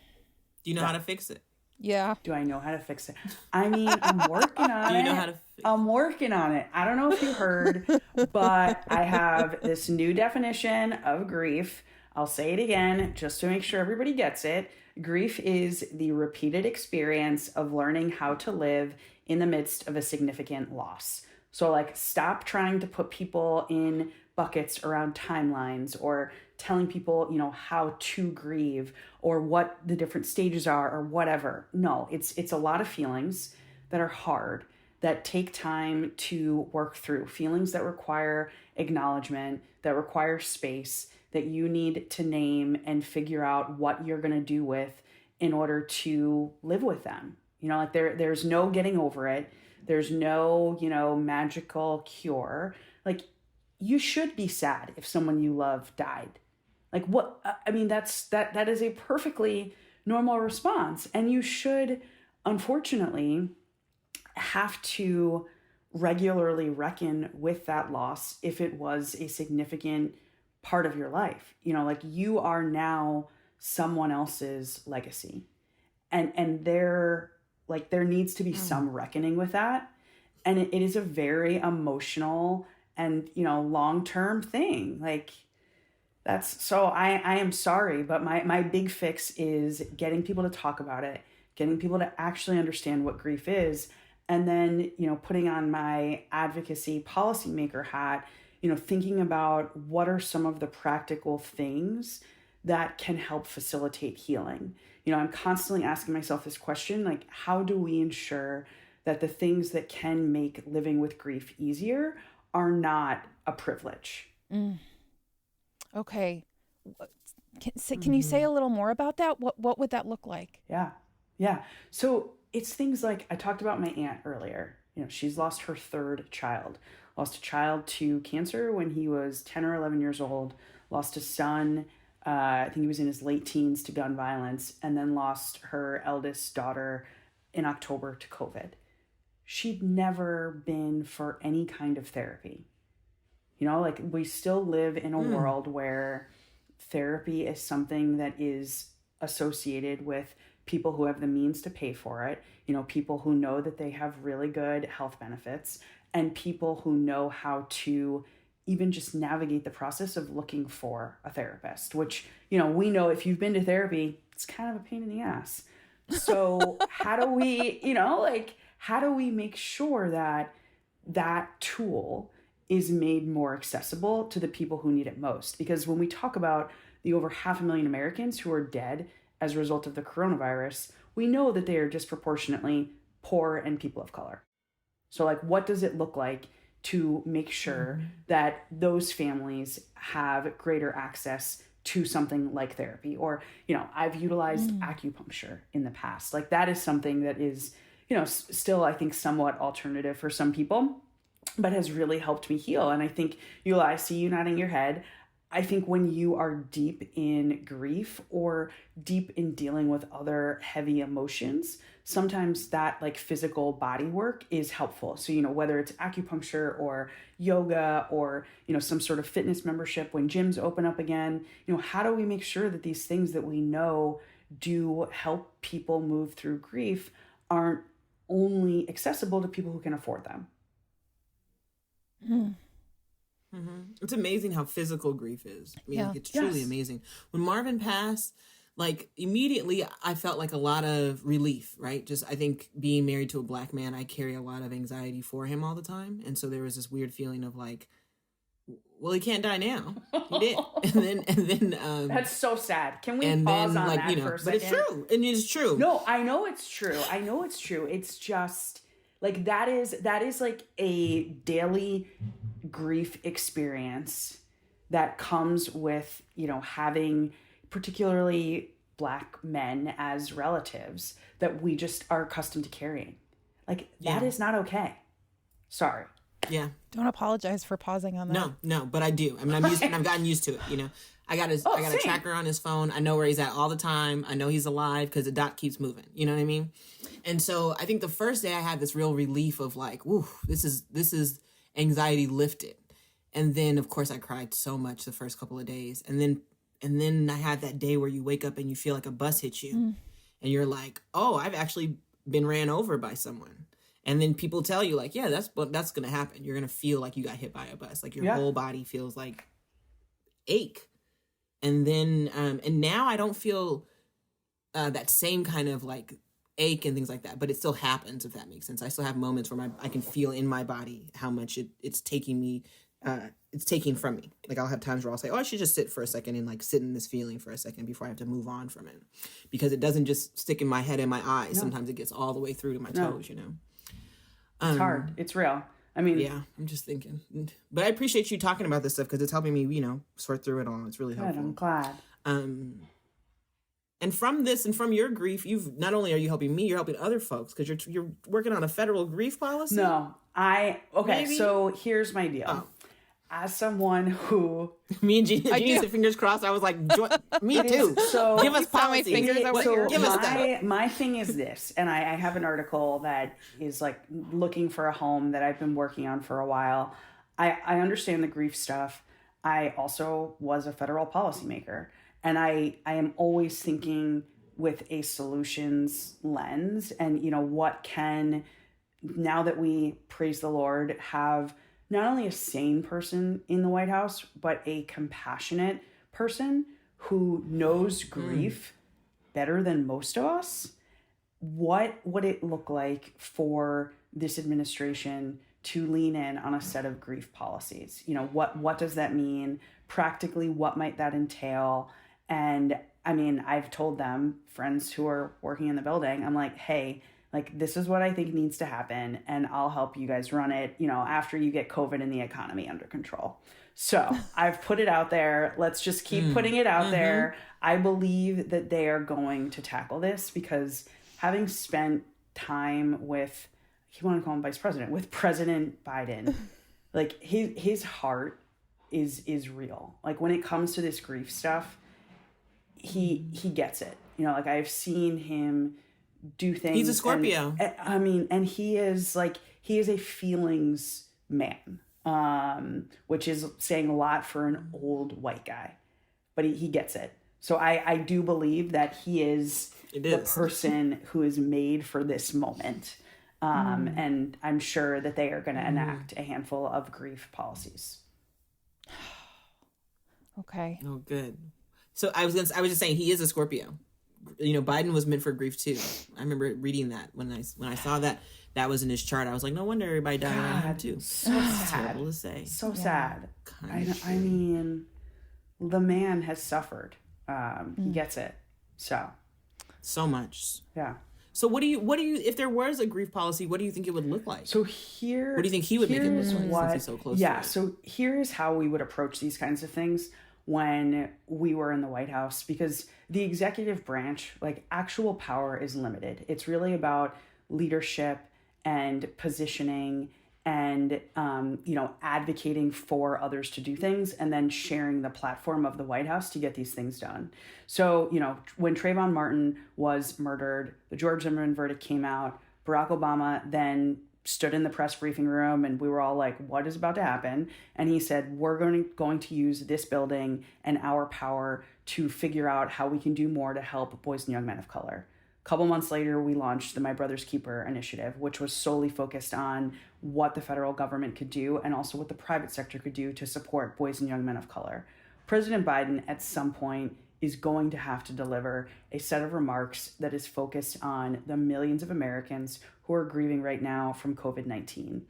Do you know how to fix it? Yeah. Do I know how to fix it? I mean, I'm working on it. Do you know how to fix it? I'm working on it. I don't know if you heard, but I have this new definition of grief. I'll say it again just to make sure everybody gets it. Grief is the repeated experience of learning how to live in the midst of a significant loss. So like stop trying to put people in buckets around timelines or telling people, you know, how to grieve or what the different stages are or whatever. No, it's a lot of feelings that are hard, that take time to work through, feelings that require acknowledgement, that require space, that you need to name and figure out what you're going to do with in order to live with them. You know, like there's no getting over it. There's no, you know, magical cure. Like you should be sad if someone you love died. Like what, I mean, that is a perfectly normal response. And you should, unfortunately, have to regularly reckon with that loss if it was a significant part of your life. You know, like you are now someone else's legacy. And there needs to be some reckoning with that. And it is a very emotional and, you know, long-term thing. Like that's, so I am sorry, but my big fix is getting people to talk about it, getting people to actually understand what grief is. And then, you know, putting on my advocacy policymaker hat, you know, thinking about what are some of the practical things that can help facilitate healing. You know, I'm constantly asking myself this question, like, how do we ensure that the things that can make living with grief easier are not a privilege? Okay. Can you say a little more about that? What would that look like? Yeah. So it's things like, I talked about my aunt earlier. You know, she's lost her third child, lost a child to cancer when he was 10 or 11 years old, lost a son, I think he was in his late teens, to gun violence, and then lost her eldest daughter in October to COVID. She'd never been for any kind of therapy. You know, like we still live in a world where therapy is something that is associated with people who have the means to pay for it, you know, people who know that they have really good health benefits, and people who know how to even just navigate the process of looking for a therapist, which, you know, we know if you've been to therapy, it's kind of a pain in the ass. So how do we, you know, like, how do we make sure that that tool is made more accessible to the people who need it most? Because when we talk about the over 500,000 Americans who are dead as a result of the coronavirus, we know that they are disproportionately poor and people of color. So like, what does it look like to make sure that those families have greater access to something like therapy? Or, you know, I've utilized acupuncture in the past. Like that is something that is, you know, still, I think, somewhat alternative for some people, but has really helped me heal. And I think, Eulas, I see you nodding your head. I think when you are deep in grief or deep in dealing with other heavy emotions, sometimes that like physical body work is helpful. So, whether it's acupuncture or yoga or, some sort of fitness membership when gyms open up again, how do we make sure that these things that we know do help people move through grief aren't only accessible to people who can afford them? Mm-hmm. It's amazing how physical grief is. I mean, it's truly amazing. When Marvin passed, like immediately I felt like a lot of relief, right? Just, I think being married to a Black man, I carry a lot of anxiety for him all the time. And so there was this weird feeling of like, well, he can't die now. He did. and then that's so sad. Can we pause on that for a second? But it's true. And it's true. No, I know it's true. It's just like that is like a daily grief experience that comes with, having particularly Black men as relatives that we just are accustomed to carrying. Like that is not okay. Sorry. Yeah. Don't apologize for pausing on that. No, but I do. I mean, I've gotten used to it, I got a tracker on his phone. I know where he's at all the time. I know he's alive because the dot keeps moving. You know what I mean? And so I think the first day I had this real relief of like, woo, this is anxiety lifted. And then of course I cried so much the first couple of days. And then I had that day where you wake up and you feel like a bus hit you. And you're like, oh, I've actually been ran over by someone. And then people tell you like, yeah, that's going to happen. You're going to feel like you got hit by a bus. Like your whole body feels like ache. And then, and now I don't feel that same kind of like ache and things like that, but it still happens, if that makes sense. I still have moments where I can feel in my body how much it's taking me, it's taking from me. Like I'll have times where I'll say, oh, I should just sit for a second and like sit in this feeling for a second before I have to move on from it. Because it doesn't just stick in my head and my eyes. No. Sometimes it gets all the way through to my toes, It's hard. It's real. I mean, yeah, I'm just thinking, but I appreciate you talking about this stuff because it's helping me, sort through it all. It's really helpful. I'm glad. And from this and from your grief, not only are you helping me, you're helping other folks because you're working on a federal grief policy. No, Maybe? So here's my deal. Oh. As someone who me and Genies, fingers crossed, I was like, me too. So give us policy. My thing is this, and I have an article that is like looking for a home that I've been working on for a while. I understand the grief stuff. I also was a federal policymaker, and I am always thinking with a solutions lens, and what can, now that we, praise the Lord, have not only a sane person in the White House, but a compassionate person who knows grief better than most of us. What would it look like for this administration to lean in on a set of grief policies? What does that mean? Practically, what might that entail? And I mean, I've told them, friends who are working in the building, I'm like, hey, like, this is what I think needs to happen, and I'll help you guys run it, after you get COVID and the economy under control. So I've put it out there. Let's just keep putting it out there. I believe that they are going to tackle this because having spent time with, you want to call him vice president, with President Biden, like his heart is real. Like when it comes to this grief stuff, he gets it. Like I've seen him do things. He's a Scorpio. And he is a feelings man, which is saying a lot for an old white guy, but he gets it. So I do believe that he is the person who is made for this moment. And I'm sure that they are going to enact a handful of grief policies. Okay. Oh, good. So I was just saying he is a Scorpio. Biden was meant for grief too. I remember reading that when I saw that was in his chart. I was like, no wonder everybody died around him too. So sad. Terrible to say. So sad. I mean, the man has suffered. He gets it. So much. Yeah. So what do you if there was a grief policy, what do you think it would look like? So here, what do you think he would make it look like since he's so close to it? So here's how we would approach these kinds of things when we were in the White House, because the executive branch, like actual power is limited. It's really about leadership and positioning and, advocating for others to do things, and then sharing the platform of the White House to get these things done. So, when Trayvon Martin was murdered, the George Zimmerman verdict came out, Barack Obama then stood in the press briefing room, and we were all like, what is about to happen? And he said, we're going to use this building and our power to figure out how we can do more to help boys and young men of color. A couple months later, we launched the My Brother's Keeper initiative, which was solely focused on what the federal government could do and also what the private sector could do to support boys and young men of color. President Biden, at some point, is going to have to deliver a set of remarks that is focused on the millions of Americans who are grieving right now from COVID-19.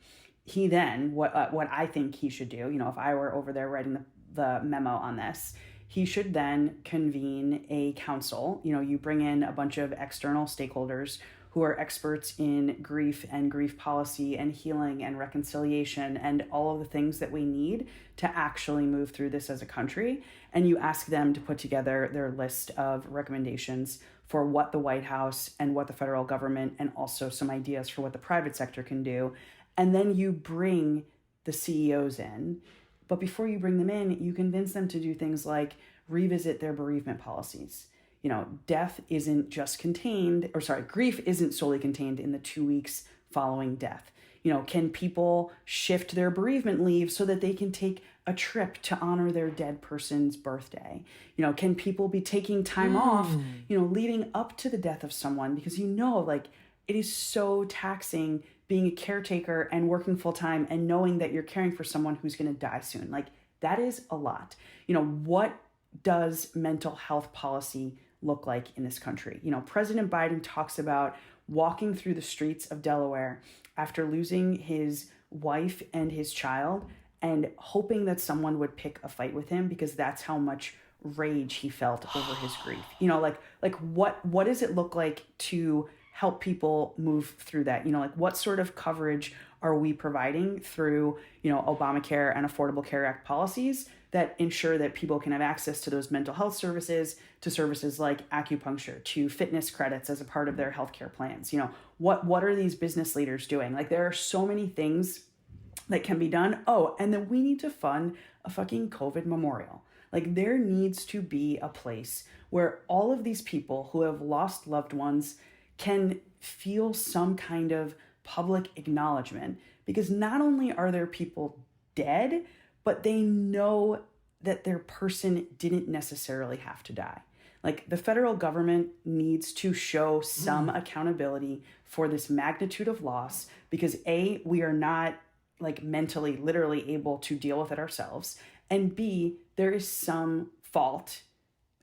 He then, what I think he should do, if I were over there writing the memo on this, he should then convene a council. You bring in a bunch of external stakeholders who are experts in grief and grief policy and healing and reconciliation and all of the things that we need to actually move through this as a country. And you ask them to put together their list of recommendations for what the White House and what the federal government, and also some ideas for what the private sector can do. And then you bring the CEOs in. But before you bring them in, you convince them to do things like revisit their bereavement policies. Grief isn't solely contained in the 2 weeks following death. Can people shift their bereavement leave so that they can take a trip to honor their dead person's birthday? Can people be taking time off, leading up to the death of someone? Because it is so taxing being a caretaker and working full time and knowing that you're caring for someone who's going to die soon. That is a lot. What does mental health policy look like in this country? President Biden talks about walking through the streets of Delaware after losing his wife and his child and hoping that someone would pick a fight with him because that's how much rage he felt over his grief. What does it look like to help people move through that? What sort of coverage are we providing through, Obamacare and Affordable Care Act policies that ensure that people can have access to those mental health services, to services like acupuncture, to fitness credits as a part of their healthcare plans? What are these business leaders doing? There are so many things that can be done. Oh, and then we need to fund a fucking COVID memorial. There needs to be a place where all of these people who have lost loved ones can feel some kind of public acknowledgement, because not only are there people dead, but they know that their person didn't necessarily have to die. The federal government needs to show some accountability for this magnitude of loss, because A, we are not mentally, literally able to deal with it ourselves. And B, there is some fault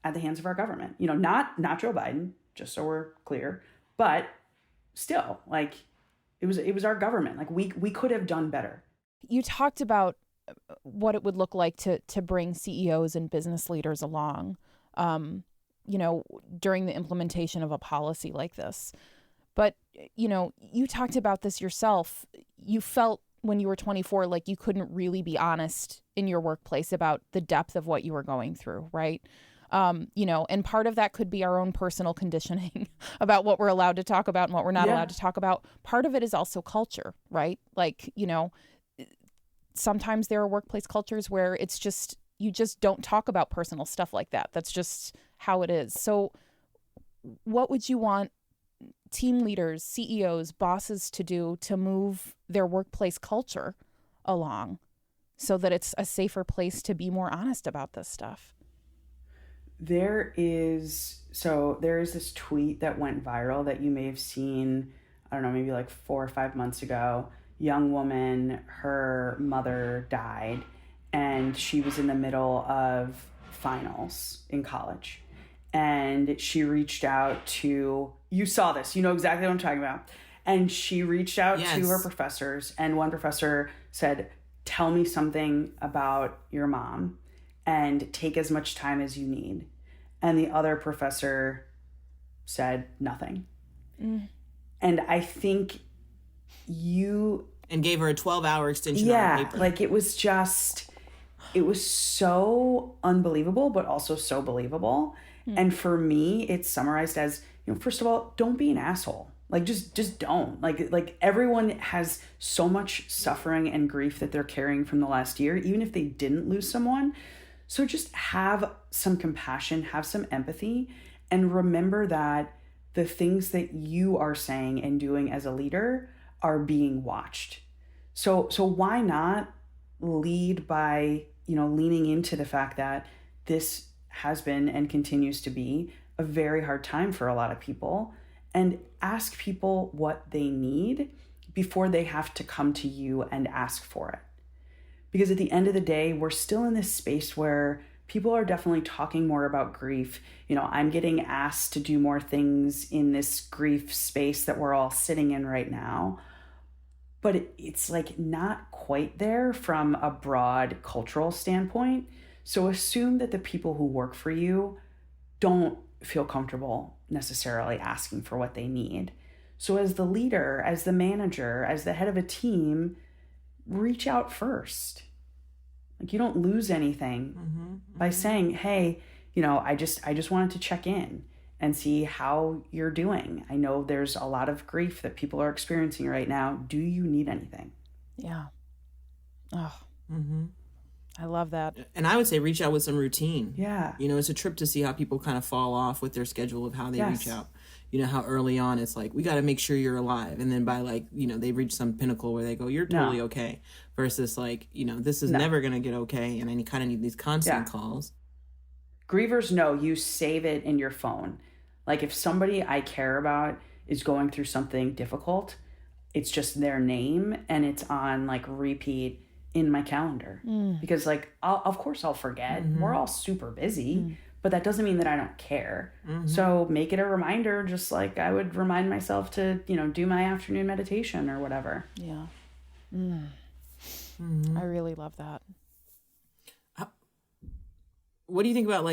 at the hands of our government. Not Joe Biden, just so we're clear, but still, it was our government. We could have done better. You talked about what it would look like to bring CEOs and business leaders along, during the implementation of a policy like this. But, you talked about this yourself. You felt when you were 24 like you couldn't really be honest in your workplace about the depth of what you were going through, right? And part of that could be our own personal conditioning about what we're allowed to talk about and what we're not allowed to talk about. Part of it is also culture, right? Sometimes there are workplace cultures where it's just, you just don't talk about personal stuff like that. That's just how it is. So what would you want team leaders, CEOs, bosses to do to move their workplace culture along so that it's a safer place to be more honest about this stuff? There is this tweet that went viral that you may have seen, I don't know, maybe 4 or 5 months ago. Young woman, her mother died, and she was in the middle of finals in college. And she reached out to, you saw this, you know exactly what I'm talking about. And she reached out to her professors, and one professor said, tell me something about your mom and take as much time as you need. And the other professor said nothing. And I think and gave her a 12-hour extension on her paper. It was so unbelievable, but also so believable. And for me, it's summarized as, first of all, don't be an asshole. Like, just don't. Like everyone has so much suffering and grief that they're carrying from the last year, even if they didn't lose someone. So just have some compassion, have some empathy, and remember that the things that you are saying and doing as a leader are being watched. So why not lead by, leaning into the fact that this has been and continues to be a very hard time for a lot of people, and ask people what they need before they have to come to you and ask for it. Because at the end of the day, we're still in this space where people are definitely talking more about grief. I'm getting asked to do more things in this grief space that we're all sitting in right now. But it's like not quite there from a broad cultural standpoint. So assume that the people who work for you don't feel comfortable necessarily asking for what they need. So as the leader, as the manager, as the head of a team, reach out first. Like, you don't lose anything by saying, hey, I just wanted to check in and see how you're doing. I know there's a lot of grief that people are experiencing right now. Do you need anything? Yeah. Oh, I love that. And I would say reach out with some routine. Yeah. It's a trip to see how people kind of fall off with their schedule of how they reach out. How early on it's like, we got to make sure you're alive. And then by they reach some pinnacle where they go, you're totally okay. Versus this is never going to get okay. And I kind of need these constant calls. Grievers know you save it in your phone. Like, if somebody I care about is going through something difficult, it's just their name and it's on repeat in my calendar. Because of course I'll forget. We're all super busy. But that doesn't mean that I don't care. So make it a reminder, just like I would remind myself to, do my afternoon meditation or whatever. Yeah. I really love that. What do you think about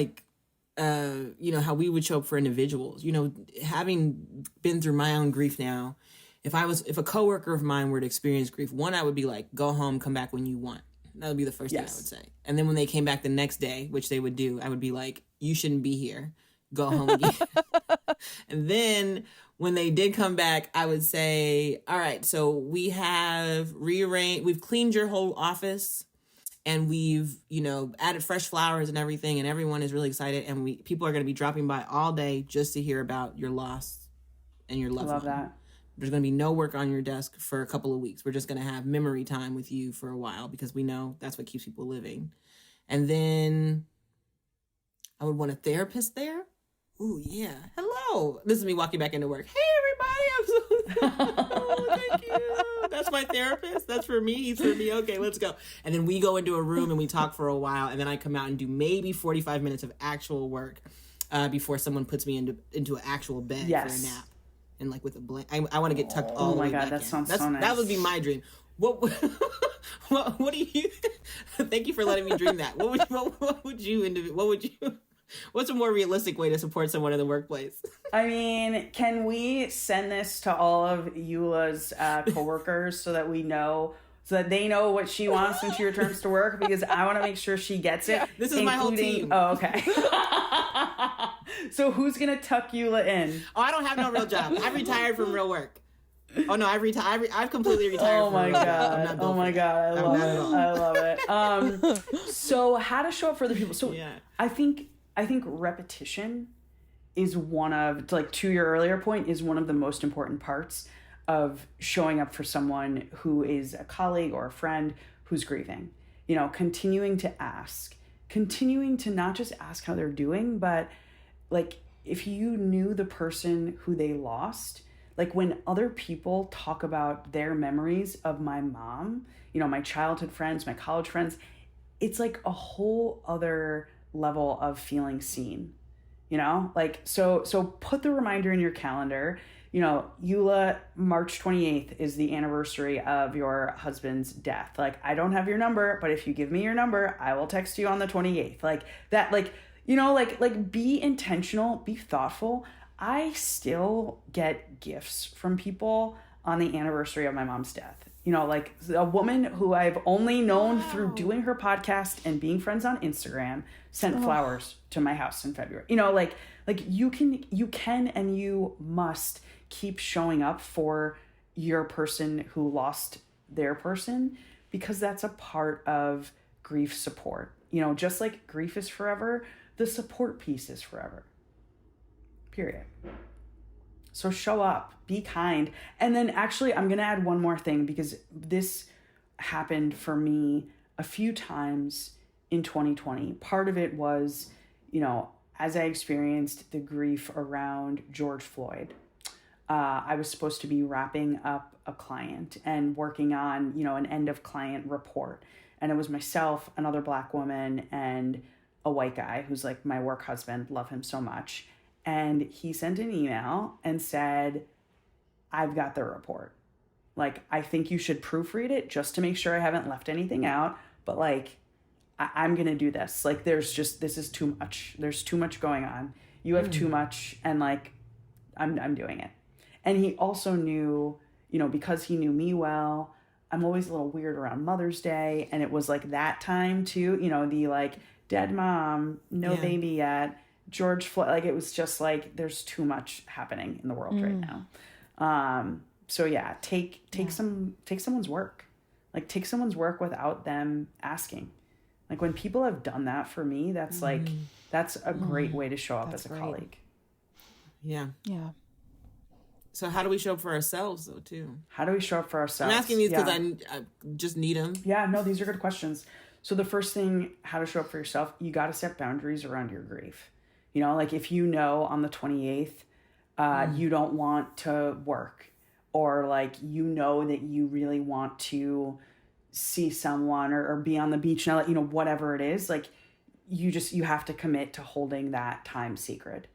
how we would show up for individuals? Having been through my own grief now, if a coworker of mine were to experience grief, one, I would be like, go home, come back when you want. That would be the first thing I would say. And then when they came back the next day, which they would do, I would be like, you shouldn't be here. Go home again. And then when they did come back, I would say, all right, so we have rearranged, we've cleaned your whole office and we've, added fresh flowers and everything. And everyone is really excited. And people are going to be dropping by all day just to hear about your loss and your loved one. I love that. There's going to be no work on your desk for a couple of weeks. We're just going to have memory time with you for a while because we know that's what keeps people living. And then I would want a therapist there. Ooh, yeah. Hello. This is me walking back into work. Hey, everybody. Oh, thank you. That's my therapist. That's for me. He's for me. Okay, let's go. And then we go into a room and we talk for a while. And then I come out and do maybe 45 minutes of actual work before someone puts me into an actual bed for a nap. And with a blanket, I want to get tucked all the way back in. Oh my God, that sounds so nice. That would be my dream. What do you? Thank you for letting me dream that. What's a more realistic way to support someone in the workplace? I mean, can we send this to all of Eula's coworkers so that they know what she wants when she returns to work? Because I want to make sure she gets it. This is my whole team. Oh, okay. So who's gonna tuck Eula in? Oh, I don't have no real job. I retired from real work. Oh no, I've completely retired. Oh my god! Oh my god! I love it. So how to show up for other people? So I think repetition is one of, to your earlier point, is one of the most important parts of showing up for someone who is a colleague or a friend who's grieving. Continuing to ask, continuing to not just ask how they're doing, but if you knew the person who they lost, when other people talk about their memories of my mom, my childhood friends, my college friends, it's a whole other level of feeling seen, so put the reminder in your calendar. Eula, March 28th is the anniversary of your husband's death. I don't have your number, but if you give me your number, I will text you on the 28th. Be intentional, be thoughtful. I still get gifts from people on the anniversary of my mom's death. You know, like a woman who I've only known through doing her podcast and being friends on Instagram sent flowers to my house in February. You know, like you can and you must keep showing up for your person who lost their person, because that's a part of grief support. You know, just like grief is forever, the support piece is forever. Period. So show up, be kind. And then actually, I'm going to add one more thing, because this happened for me a few times in 2020. Part of it was, you know, as I experienced the grief around George Floyd, I was supposed to be wrapping up a client and working on, you know, an end of client report. And it was myself, another Black woman, and a white guy who's like my work husband, love him so much. And he sent an email and said, I've got the report. Like, I think you should proofread it just to make sure I haven't left anything out. But like, I'm going to do this. Like, this is too much. There's too much going on. You have too much. And like, I'm doing it. And he also knew, you know, because he knew me well, I'm always a little weird around Mother's Day. And it was like that time too, you know, the like dead mom, no baby yet. George Floyd, like, it was just like, there's too much happening in the world right now. So yeah, take someone's work, like take someone's work without them asking. Like, when people have done that for me, that's like, that's a great way to show up as a colleague. Yeah. Yeah. So how do we show up for ourselves though too? How do we show up for ourselves? I'm asking these because I just need them. Yeah, no, these are good questions. So the first thing, how to show up for yourself, you got to set boundaries around your grief. You know, like if you know on the 28th, you don't want to work, or like, you know that you really want to see someone or be on the beach now, you know, whatever it is, like you have to commit to holding that time secret.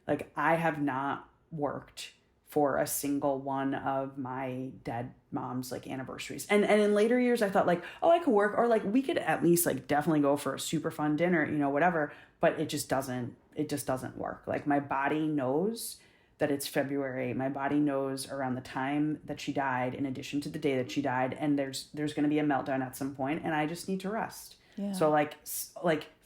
Like, I have not worked for a single one of my dead mom's like anniversaries. And in later years, I thought like, oh, I could work, or like we could at least like definitely go for a super fun dinner, you know, whatever. But it just doesn't work. Like, my body knows that it's February. My body knows around the time that she died, in addition to the day that she died, and there's going to be a meltdown at some point, and I just need to rest. Yeah. So like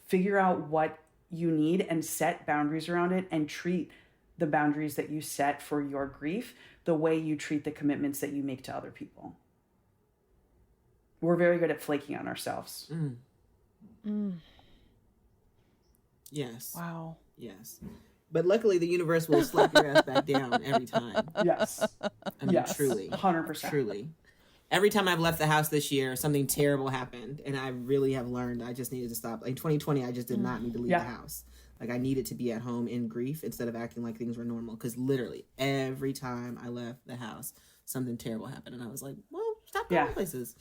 figure out what you need and set boundaries around it, and treat the boundaries that you set for your grief the way you treat the commitments that you make to other people. We're very good at flaking on ourselves. Yes. Wow. Yes. But luckily, the universe will slap your ass back down every time. Yes. I mean, truly. 100%. Truly. Every time I've left the house this year, something terrible happened, and I really have learned I just needed to stop. Like, 2020, I just did not need to leave the house. Like, I needed to be at home in grief instead of acting like things were normal. Because literally, every time I left the house, something terrible happened. And I was like, well, stop going places.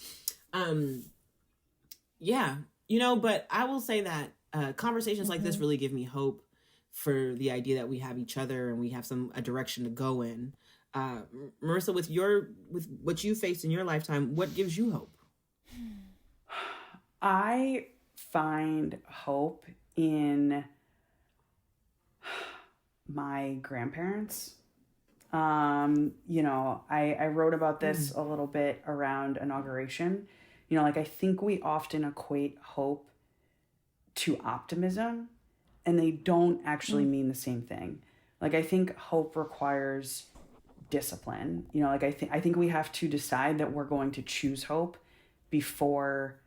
Yeah. You know, but I will say that conversations like this really give me hope for the idea that we have each other and we have a direction to go in. Marisa, with what you faced in your lifetime, what gives you hope? I find hope in my grandparents. You know, I wrote about this a little bit around inauguration. You know, like, I think we often equate hope to optimism, and they don't actually mean the same thing. Like, I think hope requires discipline. You know, like, I think we have to decide that we're going to choose hope before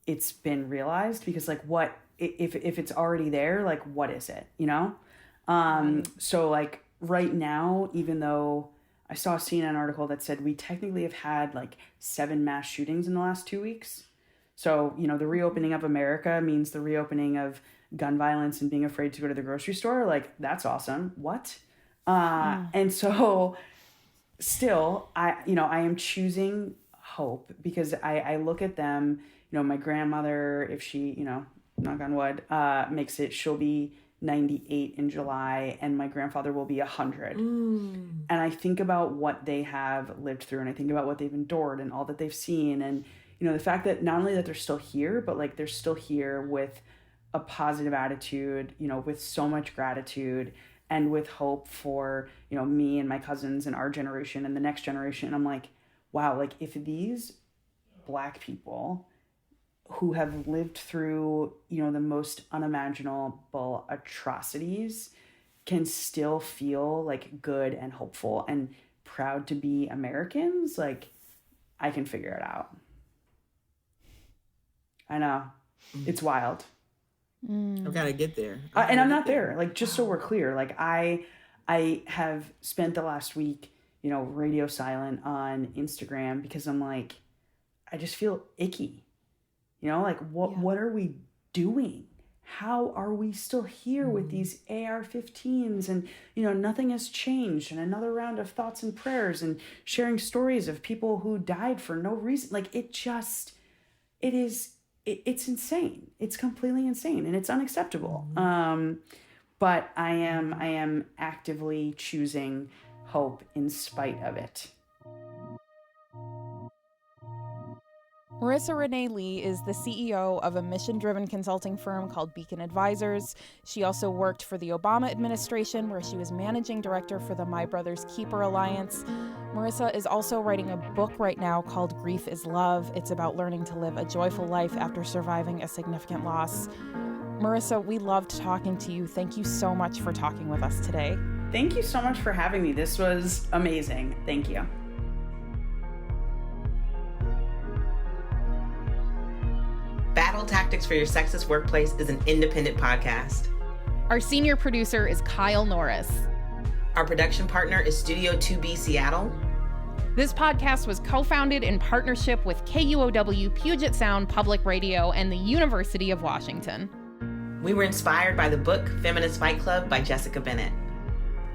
it's been realized, because like, what if it's already there, like, what is it, you know? So like right now, even though I saw a CNN article that said we technically have had like 7 mass shootings in the last 2 weeks. So, you know, the reopening of America means the reopening of gun violence and being afraid to go to the grocery store. Like, that's awesome. What? And so still, I am choosing hope, because I look at them, you know, my grandmother, if she, you know, knock on wood, makes it, she'll be 98 in July, and my grandfather will be 100. And I think about what they have lived through, and I think about what they've endured and all that they've seen. And, you know, the fact that not only that they're still here, but like they're still here with a positive attitude, you know, with so much gratitude and with hope for, you know, me and my cousins and our generation and the next generation. I'm like, wow, like if these Black people who have lived through, you know, the most unimaginable atrocities can still feel like good and hopeful and proud to be Americans, like, I can figure it out. I know. It's wild. I've got to get there. And I'm not there. Like, just so we're clear, like, I have spent the last week, you know, radio silent on Instagram because I'm like, I just feel icky. You know, like, what are we doing? How are we still here with these AR-15s? And, you know, nothing has changed. And another round of thoughts and prayers and sharing stories of people who died for no reason. Like, it's insane. It's completely insane, and it's unacceptable. But I am actively choosing hope in spite of it. Marisa Renee Lee is the CEO of a mission-driven consulting firm called Beacon Advisors. She also worked for the Obama administration, where she was managing director for the My Brother's Keeper Alliance. Marisa is also writing a book right now called Grief is Love. It's about learning to live a joyful life after surviving a significant loss. Marisa, we loved talking to you. Thank you so much for talking with us today. Thank you so much for having me. This was amazing. Thank you. Battle Tactics for Your Sexist Workplace is an independent podcast. Our senior producer is Kyle Norris. Our production partner is Studio 2B Seattle. This podcast was co-founded in partnership with KUOW Puget Sound Public Radio and the University of Washington. We were inspired by the book Feminist Fight Club by Jessica Bennett.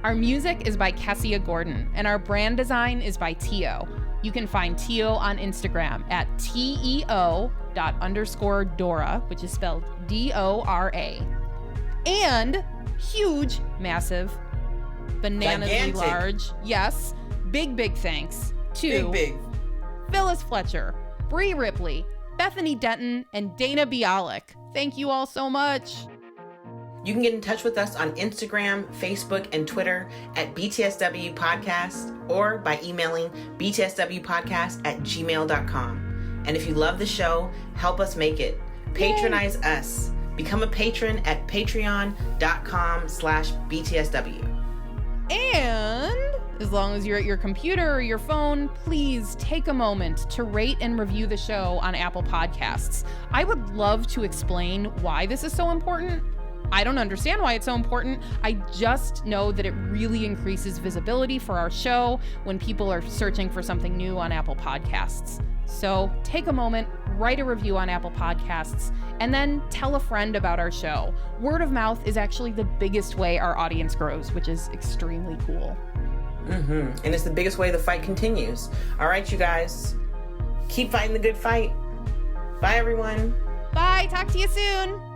Our music is by Kessia Gordon, and our brand design is by Tio. You can find Tio on Instagram at TEO._Dora, which is spelled DORA. And huge, massive, bananas large, yes, big thanks to Big. Phyllis Fletcher, Bree Ripley, Bethany Denton, and Dana Bialik. Thank you all so much. You can get in touch with us on Instagram, Facebook, and Twitter at BTSW Podcast or by emailing btswpodcast@gmail.com. And if you love the show, help us make it. Patronize us. Become a patron at patreon.com/BTSW. And as long as you're at your computer or your phone, please take a moment to rate and review the show on Apple Podcasts. I would love to explain why this is so important. I don't understand why it's so important. I just know that it really increases visibility for our show when people are searching for something new on Apple Podcasts. So take a moment, write a review on Apple Podcasts, and then tell a friend about our show. Word of mouth is actually the biggest way our audience grows, which is extremely cool. And it's the biggest way the fight continues. All right, you guys. Keep fighting the good fight. Bye, everyone. Bye. Talk to you soon.